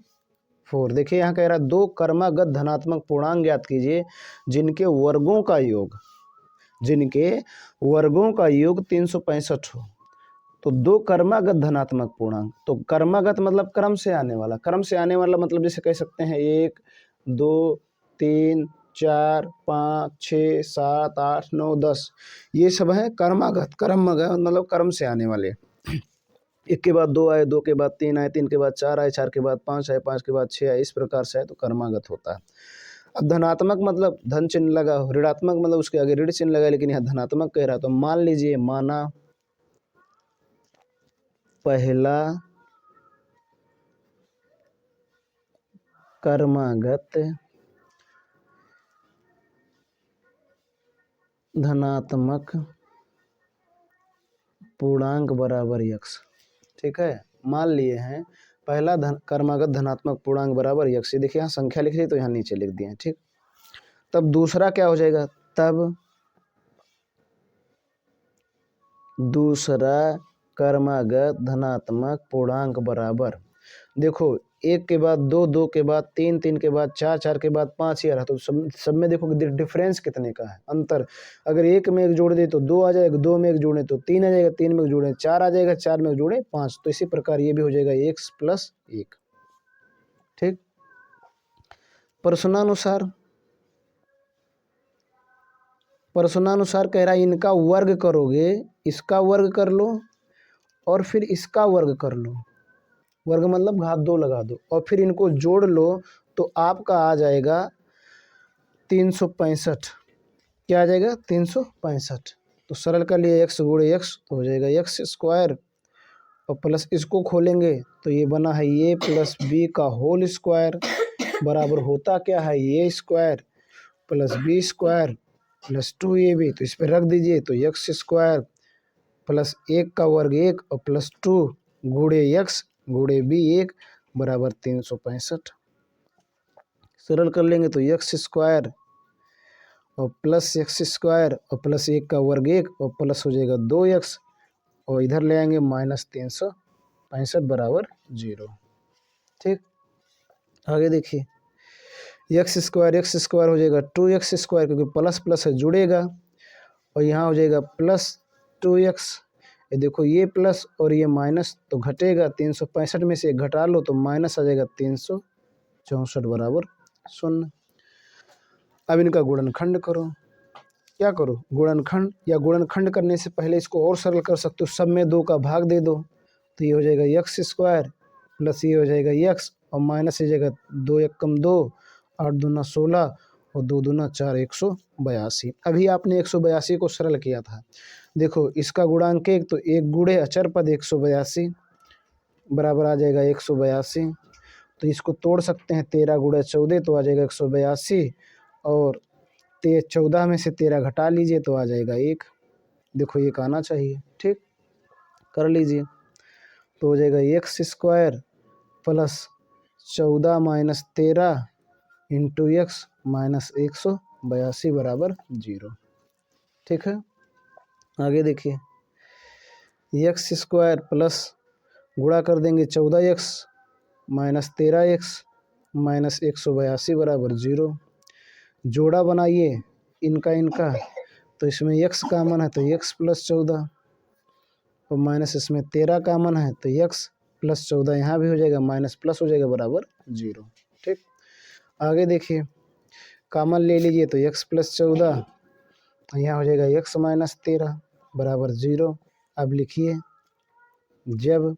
4 देखिए यहाँ कह रहा है दो क्रमागत धनात्मक पूर्णांक ज्ञात कीजिए जिनके वर्गों का योग 365 हो। तो दो क्रमागत धनात्मक पूर्णांक, तो क्रमागत मतलब क्रम से आने वाला मतलब जैसे कह सकते हैं 1 2 3 4 5 6 7 8 9 10 ये सब है क्रमागत मतलब क्रम से आने वाले। एक के बाद 2 आए, 2 के बाद 3 आए, 3 के बाद 4 आए, 4 के बाद 5 आए, 5 के बाद 6 आए, इस प्रकार से है तो क्रमागत होता है। अब धनात्मक मतलब धन चिन्ह लगा, ऋणात्मक मतलब उसके आगे ऋण चिन्ह लगा, लेकिन यहाँ धनात्मक कह रहा है तो मान लीजिए माना पहला क्रमागत धनात्मक पूर्णांक बराबर x। ठीक है, मान लिए हैं पहला क्रमागत धनात्मक पूर्णांक बराबर x। देखिए यहाँ संख्या लिख ली तो यहाँ नीचे लिख दिए। ठीक, तब दूसरा क्या हो जाएगा? तब दूसरा क्रमागत धनात्मक पूर्णांक बराबर, देखो 1 के बाद 2, 2 के बाद 3, 3 के बाद 4, 4 के बाद 5 ही आ रहा, तो सब में देखो डिफरेंस कितने का है, अंतर। अगर 1 में 1 जोड़ दे तो 2 आ जाएगा, 2 में 1 जोड़े तो 3 आ जाएगा, 3 में 1 जोड़े 4 आ जाएगा, 4 में 1 जोड़े 5। तो इसी प्रकार ये भी हो जाएगा x प्लस 1। ठीक, प्रश्नानुसार कह रहा है इनका वर्ग करोगे, इसका वर्ग कर लो और फिर इसका वर्ग कर लो। वर्ग मतलब घात 2 लगा दो और फिर इनको जोड़ लो तो आपका आ जाएगा 365। क्या आ जाएगा? 365। तो सरल कर लिए x गुणे x तो हो जाएगा x स्क्वायर और प्लस इसको खोलेंगे तो ये बना है a प्लस b का होल स्क्वायर बराबर होता क्या है a square plus b square plus 2ab। तो इस पर रख दीजिए तो x स्क्वायर प्लस 1 का वर्ग 1 और प्लस 2 गुणे x गुणे b 1 बराबर 365। सरल कर लेंगे तो x स्क्वायर और प्लस x स्क्वायर और प्लस 1 का वर्ग 1 और प्लस हो जाएगा 2x और इधर ले आएंगे माइनस 365 बराबर 0। ठीक, आगे देखिए x स्क्वायर हो जाएगा 2x स्क्वायर क्योंकि प्लस प्लस है जुड़ेगा और यहाँ हो जाएगा प्लस 2x। ये देखो ये प्लस और ये माइनस तो घटेगा, 365 में से घटा लो तो माइनस आ जाएगा 364 बराबर 0। अब इनका गुणनखंड करो। क्या करो? गुणनखंड, या गुणनखंड करने से पहले इसको और सरल कर सकते हो, सब में 2 का भाग दे दो तो ये हो जाएगा x स्क्वायर प्लस ये हो जाएगा x और माइनस हो जाएगा 2 एकम 2 8 दूना 16 और 2 दूना 4 182। अभी आपने 182 को सरल किया था। देखो इसका गुणांक 1 तो 1 गुणे अचर पद 182 बराबर आ जाएगा 182। तो इसको तोड़ सकते हैं 13 गुणे 14 तो आ जाएगा 182 और 14 में से 13 घटा लीजिए तो आ जाएगा 1। देखो एक आना चाहिए। ठीक, कर लीजिए तो हो जाएगा x square plus 14 minus 13 into x minus 182 बराबर 0। ठीक है, आगे देखिए x स्क्वायर प्लस गुणा कर देंगे 14x माइनस 13x माइनस 182 बराबर 0। जोड़ा बनाइए इनका इनका, तो इसमें x कामन है तो x प्लस 14 और माइनस इसमें 13 कामन है तो x प्लस 14 यहाँ भी हो जाएगा, माइनस प्लस हो जाएगा बराबर 0। ठीक, आगे देखिए कामन ले लीजिए तो x प्लस 14 यहाँ हो जाएगा x माइनस 13 बराबर 0। अब लिखिए जब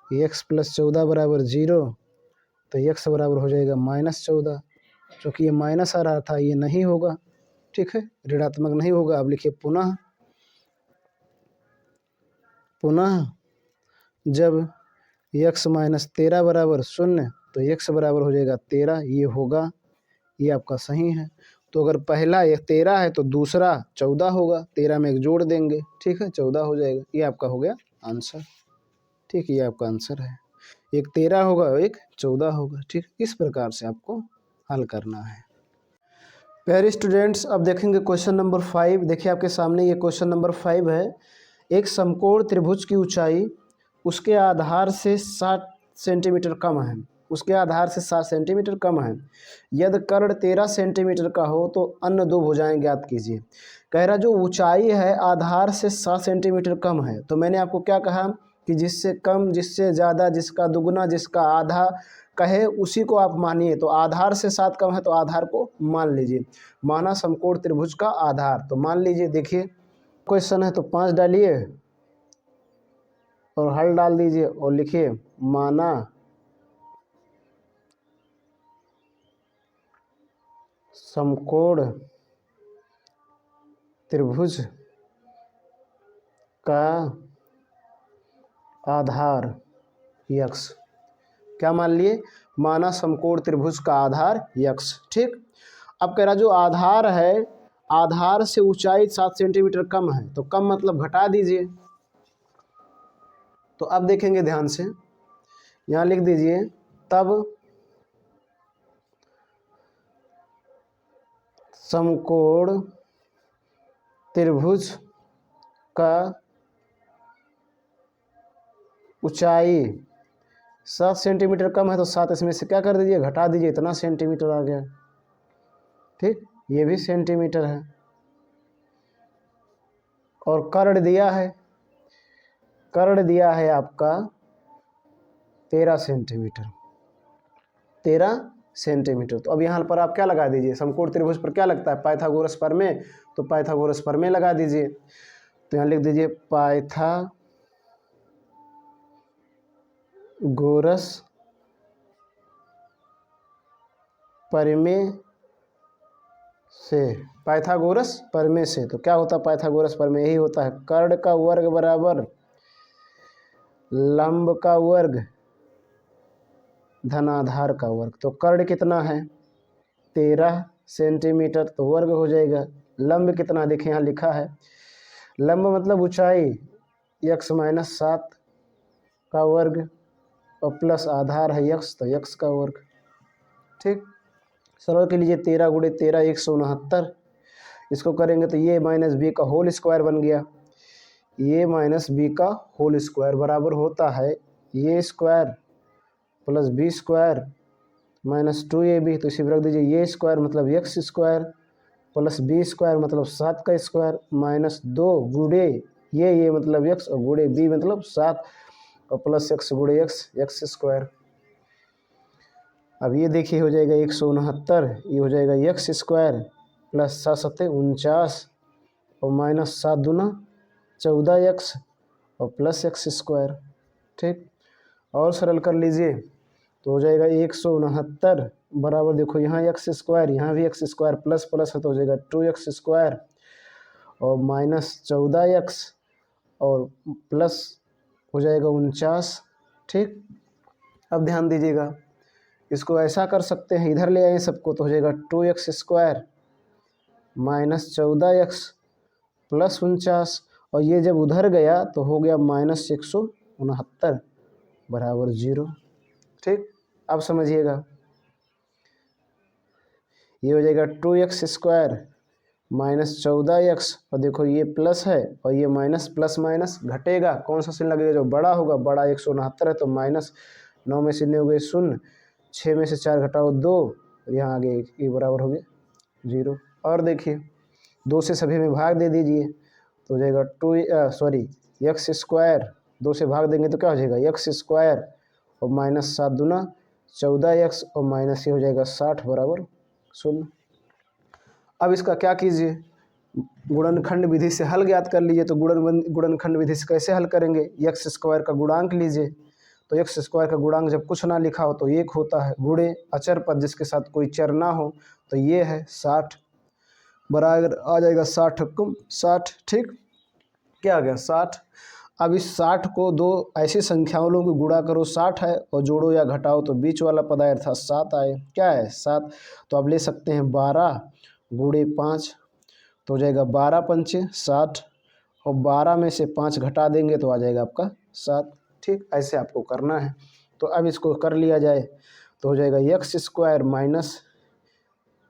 x प्लस 14 बराबर 0 तो x बराबर हो जाएगा माइनस 14। क्योंकि ये माइनस आ रहा था, ये नहीं होगा, ठीक है, ऋणात्मक नहीं होगा। अब लिखिए पुनः जब x माइनस 13 बराबर 0 तो x बराबर हो जाएगा 13, ये होगा, ये आपका सही है। तो अगर पहला ये 13 है तो दूसरा 14 होगा, 13 में एक जोड़ देंगे, ठीक है, 14 हो जाएगा। ये आपका हो गया आंसर। ठीक, ये आपका आंसर है, एक 13 होगा एक 14 होगा। ठीक, इस प्रकार से आपको हल करना है। प्यारे स्टूडेंट्स, अब देखेंगे क्वेश्चन नंबर 5। देखिए आपके सामने ये क्वेश्चन नंबर 5 है। एक समकोण त्रिभुज की ऊंचाई उसके आधार से 60 सेंटीमीटर कम है, उसके आधार से 60 सेंटीमीटर कम है। यदि कर्ण 13 सेंटीमीटर का हो तो अन्य दो भुजाएं ज्ञात कीजिए। कह रहा जो ऊंचाई है आधार से 60 सेंटीमीटर कम है, तो मैंने आपको क्या कहा कि जिससे कम, जिससे ज़्यादा, जिसका दुगना, जिसका आधा कहे उसी को आप मानिए। तो आधार से 7 कम है तो आधार को मान लीजिए। माना समकोण त्रिभुज का आधार, तो मान लीजिए, देखिए क्वेश्चन है तो 5 डालिए और हल डाल दीजिए और लिखिए माना समकोण त्रिभुज का आधार यक्स। क्या मान लिए? माना समकोण त्रिभुज का आधार यक्स। ठीक, अब कह रहा जो आधार है, आधार से ऊंचाई 7 सेंटीमीटर कम है, तो कम मतलब घटा दीजिए। तो अब देखेंगे ध्यान से, यहाँ लिख दीजिए तब समकोण त्रिभुज का ऊंचाई 7 सेंटीमीटर कम है, तो 7 इसमें से क्या कर दीजिए, घटा दीजिए, इतना सेंटीमीटर आ गया। ठीक, ये भी सेंटीमीटर है। और कर्ण दिया है, कर्ण दिया है आपका 13 सेंटीमीटर, 13 सेंटीमीटर। तो अब यहाँ पर आप क्या लगा दीजिए, समकोण त्रिभुज पर क्या लगता है, पाइथागोरस प्रमेय, तो पाइथागोरस प्रमेय लगा दीजिए। तो यहाँ लिख दीजिए पाइथागोरस प्रमेय से, पाइथागोरस प्रमेय से। तो क्या होता है पाइथागोरस प्रमेय? यही होता है कर्ण का वर्ग बराबर लंब का वर्ग धनाधार का वर्ग। तो कर्ण कितना है 13 सेंटीमीटर, तो वर्ग हो जाएगा। लंब कितना, देखें यहाँ लिखा है, लंब मतलब ऊंचाई x माइनस 7 का वर्ग और प्लस आधार है x, तो x का वर्ग। ठीक, सरल के लीजिए 13 गुणे 13 169, इसको करेंगे तो ये माइनस बी का होल स्क्वायर बन गया। ये माइनस बी का होल स्क्वायर बराबर होता है ये square plus B square minus 2ab। तो इसी पर रख दीजिए, ये स्क्वायर मतलब X square plus B square मतलब 7 का स्क्वायर माइनस 2 गुणे ये मतलब एक्स और गुणे बी मतलब 7 और प्लस एक्स गुणे एक्स स्क्वायर। अब ये देखिए हो जाएगा 169, ये हो जाएगा एक्स स्क्वायर प्लस 7 सत्ते 49 और माइनस 7 दूना 14x और प्लस एक्स स्क्वायर। ठीक, और सरल कर लीजिए तो हो जाएगा 169 बराबर, देखो यहाँ एक्स स्क्वायर, यहाँ भी एक्स स्क्वायर प्लस प्लस है तो हो जाएगा 2x स्क्वायर और माइनस 14x और प्लस हो जाएगा 49। ठीक, अब ध्यान दीजिएगा, इसको ऐसा कर सकते हैं, इधर ले आए सबको, तो हो जाएगा 2x square minus 14x plus 49 और ये जब उधर गया तो हो गया माइनस 169 बराबर 0। ठीक, अब समझिएगा, ये हो जाएगा 2x स्क्वायर माइनस 14x और देखो ये प्लस है और ये माइनस, प्लस माइनस घटेगा, कौन सा चिन्ह लगेगा जो बड़ा होगा, बड़ा 169 है तो माइनस, 9 में से 9 हो गए 0, 6 में से 4 घटाओ 2, यहाँ आगे ये बराबर हो गया 0। और देखिए 2 से सभी में भाग दे दीजिए तो हो जाएगा एक्स स्क्वायर, 2 से भाग देंगे तो क्या हो जाएगा एक्स स्क्वायर और माइनस 7 दूना 14x और माइनस ये हो जाएगा 60 बराबर 0। अब इसका क्या कीजिए, गुणनखंड विधि से हल ज्ञात कर लीजिए। तो गुणनखंड विधि से कैसे हल करेंगे, एक्स स्क्वायर का गुणांक लीजिए। तो एक्स स्क्वायर का गुणांक जब कुछ ना लिखा हो तो 1 होता है, गुणे अचर पद जिसके साथ कोई चर ना हो तो ये है 60 बराबर आ जाएगा 60। ठीक, क्या आ गया 60। अब इस 60 को दो ऐसी संख्याओं को गुणा करो, 60 है और जोड़ो या घटाओ तो बीच वाला पद आया था 7 आए, क्या है 7। तो आप ले सकते हैं 12 गुणे 5 तो हो जाएगा 12 पंचे 60 और 12 में से 5 घटा देंगे तो आ जाएगा आपका 7। ठीक, ऐसे आपको करना है। तो अब इसको कर लिया जाए तो हो जाएगा एक्स स्क्वायर माइनस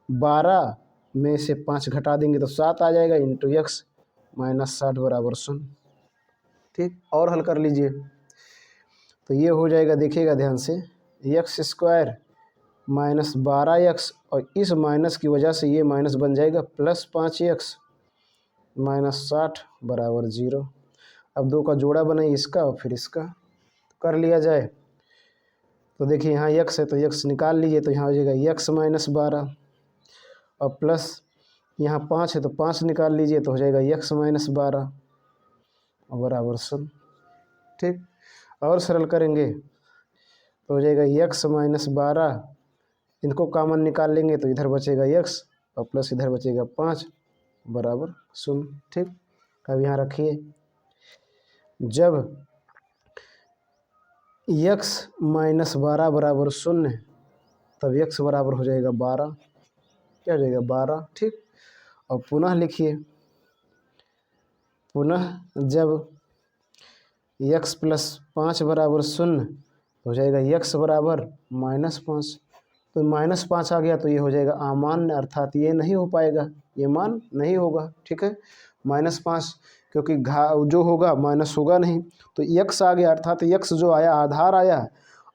12 में से 5 घटा देंगे तो 7 आ जाएगा इंटू एक्स माइनस 60 बराबर 0। ठीक, और हल कर लीजिए तो ये हो जाएगा, देखिएगा ध्यान से, एक्स स्क्वायर माइनस 12x और इस माइनस की वजह से ये माइनस बन जाएगा प्लस 5x माइनस 60 बराबर 0। अब 2 का जोड़ा बनाइए, इसका और फिर इसका कर लिया जाए तो देखिए यहाँ x है तो x निकाल लीजिए तो यहाँ हो जाएगा x माइनस 12 और प्लस यहाँ 5 है तो 5 निकाल लीजिए तो हो जाएगा x माइनस 12 और बराबर 0। ठीक, और सरल करेंगे तो हो जाएगा x माइनस 12, इनको कॉमन निकाल लेंगे तो इधर बचेगा x और प्लस इधर बचेगा 5 बराबर 0। ठीक, अब यहाँ रखिए, जब x माइनस 12 बराबर 0 तब x बराबर हो जाएगा 12, क्या हो जाएगा 12। ठीक, और पुनः लिखिए, पुनः जब x प्लस 5 बराबर 0 हो जाएगा x बराबर माइनस 5। तो माइनस 5 आ गया तो ये हो जाएगा अमान्य, अर्थात ये नहीं हो पाएगा, ये मान नहीं होगा। ठीक है, माइनस 5 क्योंकि जो होगा माइनस होगा नहीं, तो x आ गया अर्थात x जो आया आधार आया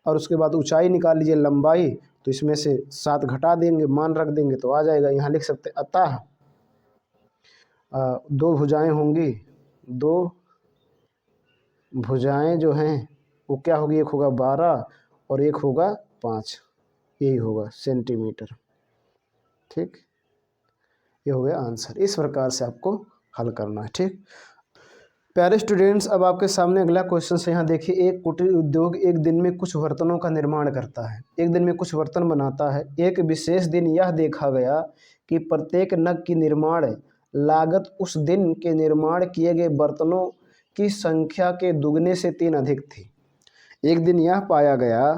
और उसके बाद ऊंचाई निकाल लीजिए लंबाई, तो इसमें से 7 घटा देंगे, मान रख देंगे तो आ जाएगा। यहाँ लिख सकते अतः 2 भुजाएं होंगी, 2 भुजाएं जो हैं वो क्या होगी, एक होगा 12 और एक होगा 5, यही होगा सेंटीमीटर। ठीक, ये हो गया आंसर। इस प्रकार से आपको हल करना है। ठीक, प्यारे स्टूडेंट्स, अब आपके सामने अगला क्वेश्चन से यहाँ देखिए, एक कुटीर उद्योग एक दिन में कुछ बर्तनों का निर्माण करता है, एक दिन में कुछ बर्तन बनाता है। एक विशेष दिन यह देखा गया कि प्रत्येक नग की निर्माण लागत उस दिन के निर्माण किए गए बर्तनों की संख्या के दुगने से 3 अधिक थी। एक दिन यह पाया गया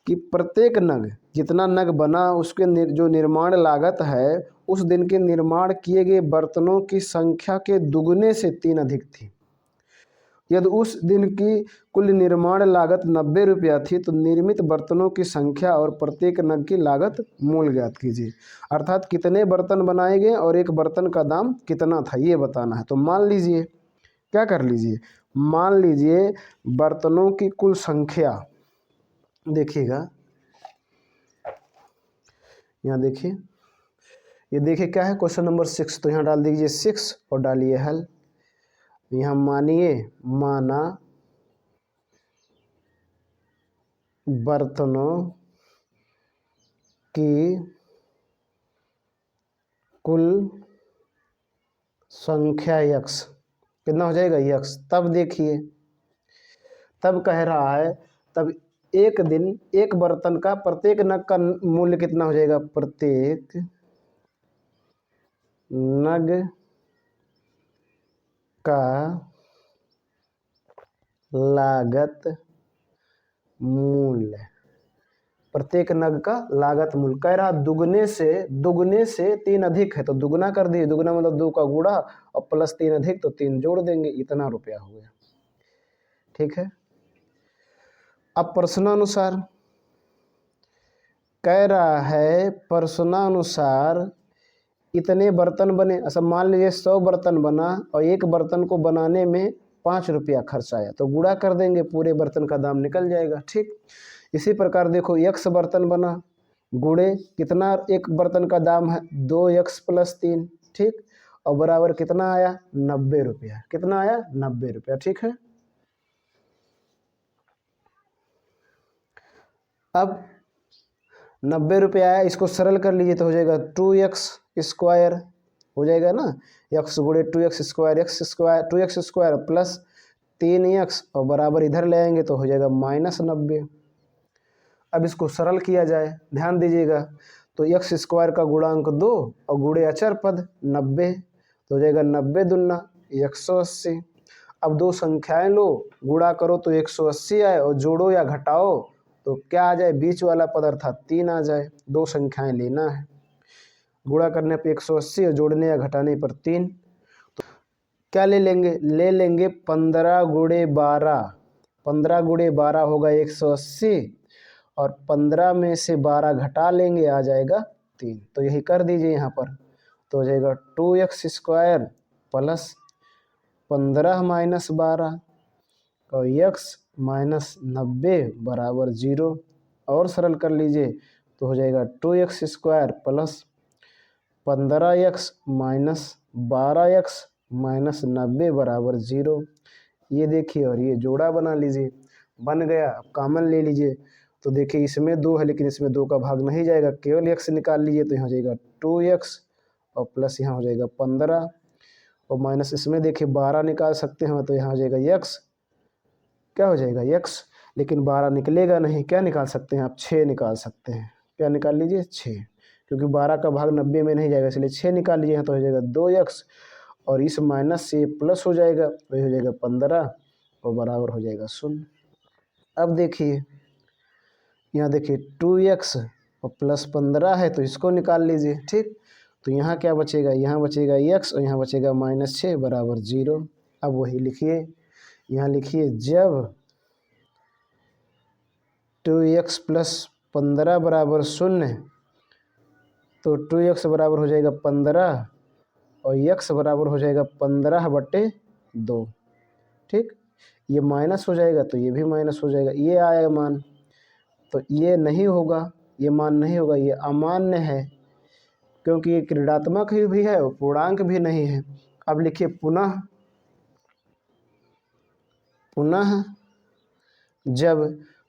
कि प्रत्येक नग, जितना नग बना उसके जो निर्माण लागत है उस दिन के निर्माण किए गए बर्तनों की संख्या के दुगने से 3 अधिक थी। यदि उस दिन की कुल निर्माण लागत 90 रुपया थी तो निर्मित बर्तनों की संख्या और प्रत्येक नग की लागत मूल ज्ञात कीजिए। अर्थात कितने बर्तन बनाए गए और एक बर्तन का दाम कितना था ये बताना है। तो मान लीजिए, क्या कर लीजिए, मान लीजिए बर्तनों की कुल संख्या, देखिएगा यहाँ देखिए, ये देखिए क्या है क्वेश्चन नंबर 6, तो यहाँ डाल दीजिए 6 और डालिए हल। यहाँ मानिए, माना बर्तनों की कुल संख्या x, कितना हो जाएगा x। तब देखिए, तब कह रहा है, तब एक दिन एक बर्तन का प्रत्येक नग का मूल्य कितना हो जाएगा, प्रत्येक नग का लागत मूल्य, प्रत्येक नग का लागत मूल्य कह रहा दुगने से 3 अधिक है तो दुगना कर दिए, दुगना मतलब 2 का गुणा और प्लस 3 अधिक तो 3 जोड़ देंगे, इतना रुपया हो गया। ठीक है, अब प्रश्नानुसार कह रहा है, प्रश्नानुसार इतने बर्तन बने। अच्छा मान लीजिए 100 बर्तन बना और एक बर्तन को बनाने में 5 रुपया खर्च आया तो गुणा कर देंगे, पूरे बर्तन का दाम निकल जाएगा। ठीक, इसी प्रकार देखो x बर्तन बना, गुणे कितना, एक बर्तन का दाम है 2x + 3, ठीक, और बराबर कितना आया 90 रुपया, कितना आया 90 रुपया, ठीक है। अब 90 रुपया आया, इसको सरल कर लीजिए तो हो जाएगा 2x² हो जाएगा ना, x गुणे 2x², x² 2x² plus 3x और बराबर इधर ले आएंगे तो हो जाएगा -90। अब इसको सरल किया जाए, ध्यान दीजिएगा, तो x² का गुणांक 2 और गुणे अचर पद 90 तो हो जाएगा 90 दूना 180। अब दो संख्याएं लो, गुणा करो तो 180 आए और जोड़ो या घटाओ तो क्या आ जाए, बीच वाला पद अर्थात 3 आ जाए। दो संख्याएं लेना है, गुणा करने पे 180 और जोड़ने या घटाने पर 3, तो क्या ले लेंगे, ले लेंगे 15 गुणे 12, 15 गुणे 12 होगा 180 और 15 में से 12 घटा लेंगे आ जाएगा 3, तो यही कर दीजिए यहाँ पर, तो हो जाएगा 2x² प्लस 15 - 12 और x -90 बराबर 0, और सरल कर लीजिए तो हो जाएगा 2x² प्लस 15x - 12x -90 बराबर 0। ये देखिए और ये जोड़ा बना लीजिए, बन गया। अब कॉमन ले लीजिए तो देखिए इसमें 2 है लेकिन इसमें 2 का भाग नहीं जाएगा, केवल x निकाल लीजिए तो यहाँ हो जाएगा 2x और प्लस यहाँ हो जाएगा 15 और माइनस इसमें देखिए 12 निकाल सकते हैं तो यहाँ हो जाएगा x, क्या हो जाएगा x, लेकिन 12 निकलेगा नहीं, क्या निकाल सकते हैं आप, 6 निकाल सकते हैं। क्या निकाल लीजिए 6, क्योंकि 12 का भाग 90 में नहीं जाएगा इसलिए 6 निकाल लीजिए, यहाँ तो हो जाएगा 2x और इस माइनस से प्लस हो जाएगा वही हो जाएगा 15 और बराबर हो जाएगा 0। अब देखिए यहाँ देखिए 2x और प्लस 15 है तो इसको निकाल लीजिए, ठीक, तो यहाँ क्या बचेगा, यहाँ बचेगा x और यहाँ बचेगा -6 बराबर 0। अब वही लिखिए, यहाँ लिखिए जब 2x + 15 बराबर 0 तो 2x बराबर हो जाएगा 15 और x बराबर हो जाएगा 15/2, ठीक, ये माइनस हो जाएगा तो ये भी माइनस हो जाएगा, ये आएगा मान, तो ये नहीं होगा, ये मान नहीं होगा, ये अमान्य है क्योंकि ये ऋणात्मक भी है और पूर्णांक भी नहीं है। अब लिखिए पुनः जब,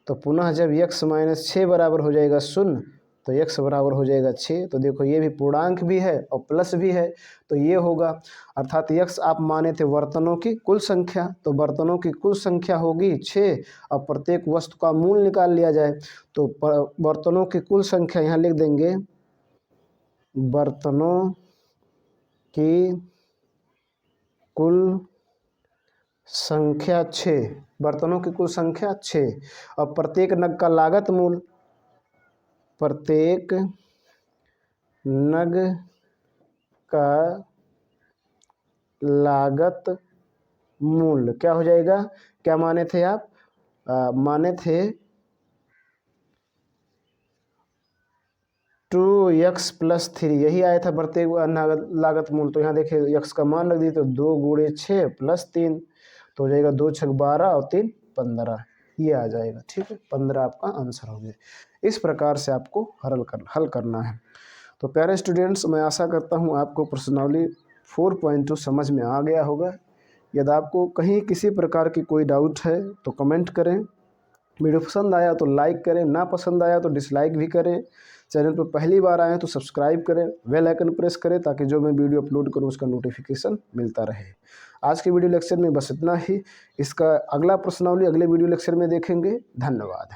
तो पुनः जब x -6 बराबर हो जाएगा 0 तो x बराबर हो जाएगा 6, तो देखो ये भी पूर्णांक भी है और प्लस भी है तो ये होगा, अर्थात x आप माने थे बर्तनों की कुल संख्या, तो बर्तनों की कुल संख्या होगी 6 और प्रत्येक वस्तु का मूल निकाल लिया जाए तो बर्तनों की कुल संख्या यहाँ लिख देंगे, बर्तनों की कुल संख्या 6, बर्तनों की कुल संख्या 6 और प्रत्येक नग का लागत मूल, प्रत्येक नग का लागत मूल क्या हो जाएगा, क्या माने थे आप, माने थे 2x + 3, यही आया था प्रत्येक लागत मूल, तो यहाँ देखिए x का मान रख दिए तो 2 गुणे 6 + 3 तो हो जाएगा 2 × 6 = 12 और 3 = 15, ये आ जाएगा, ठीक है, 15 आपका आंसर हो गया। इस प्रकार से आपको हल करना है। तो प्यारे स्टूडेंट्स, मैं आशा करता हूँ आपको प्रश्नावली 4.2 समझ में आ गया होगा। यदि आपको कहीं किसी प्रकार की कोई डाउट है तो कमेंट करें, वीडियो पसंद आया तो लाइक करें, ना पसंद आया तो डिसलाइक भी करें। चैनल पर पहली बार आएँ तो सब्सक्राइब करें, बेल आइकन प्रेस करें ताकि जो मैं वीडियो अपलोड करूं उसका नोटिफिकेशन मिलता रहे। आज के वीडियो लेक्चर में बस इतना ही। इसका अगला प्रश्नावली अगले वीडियो लेक्चर में देखेंगे। धन्यवाद।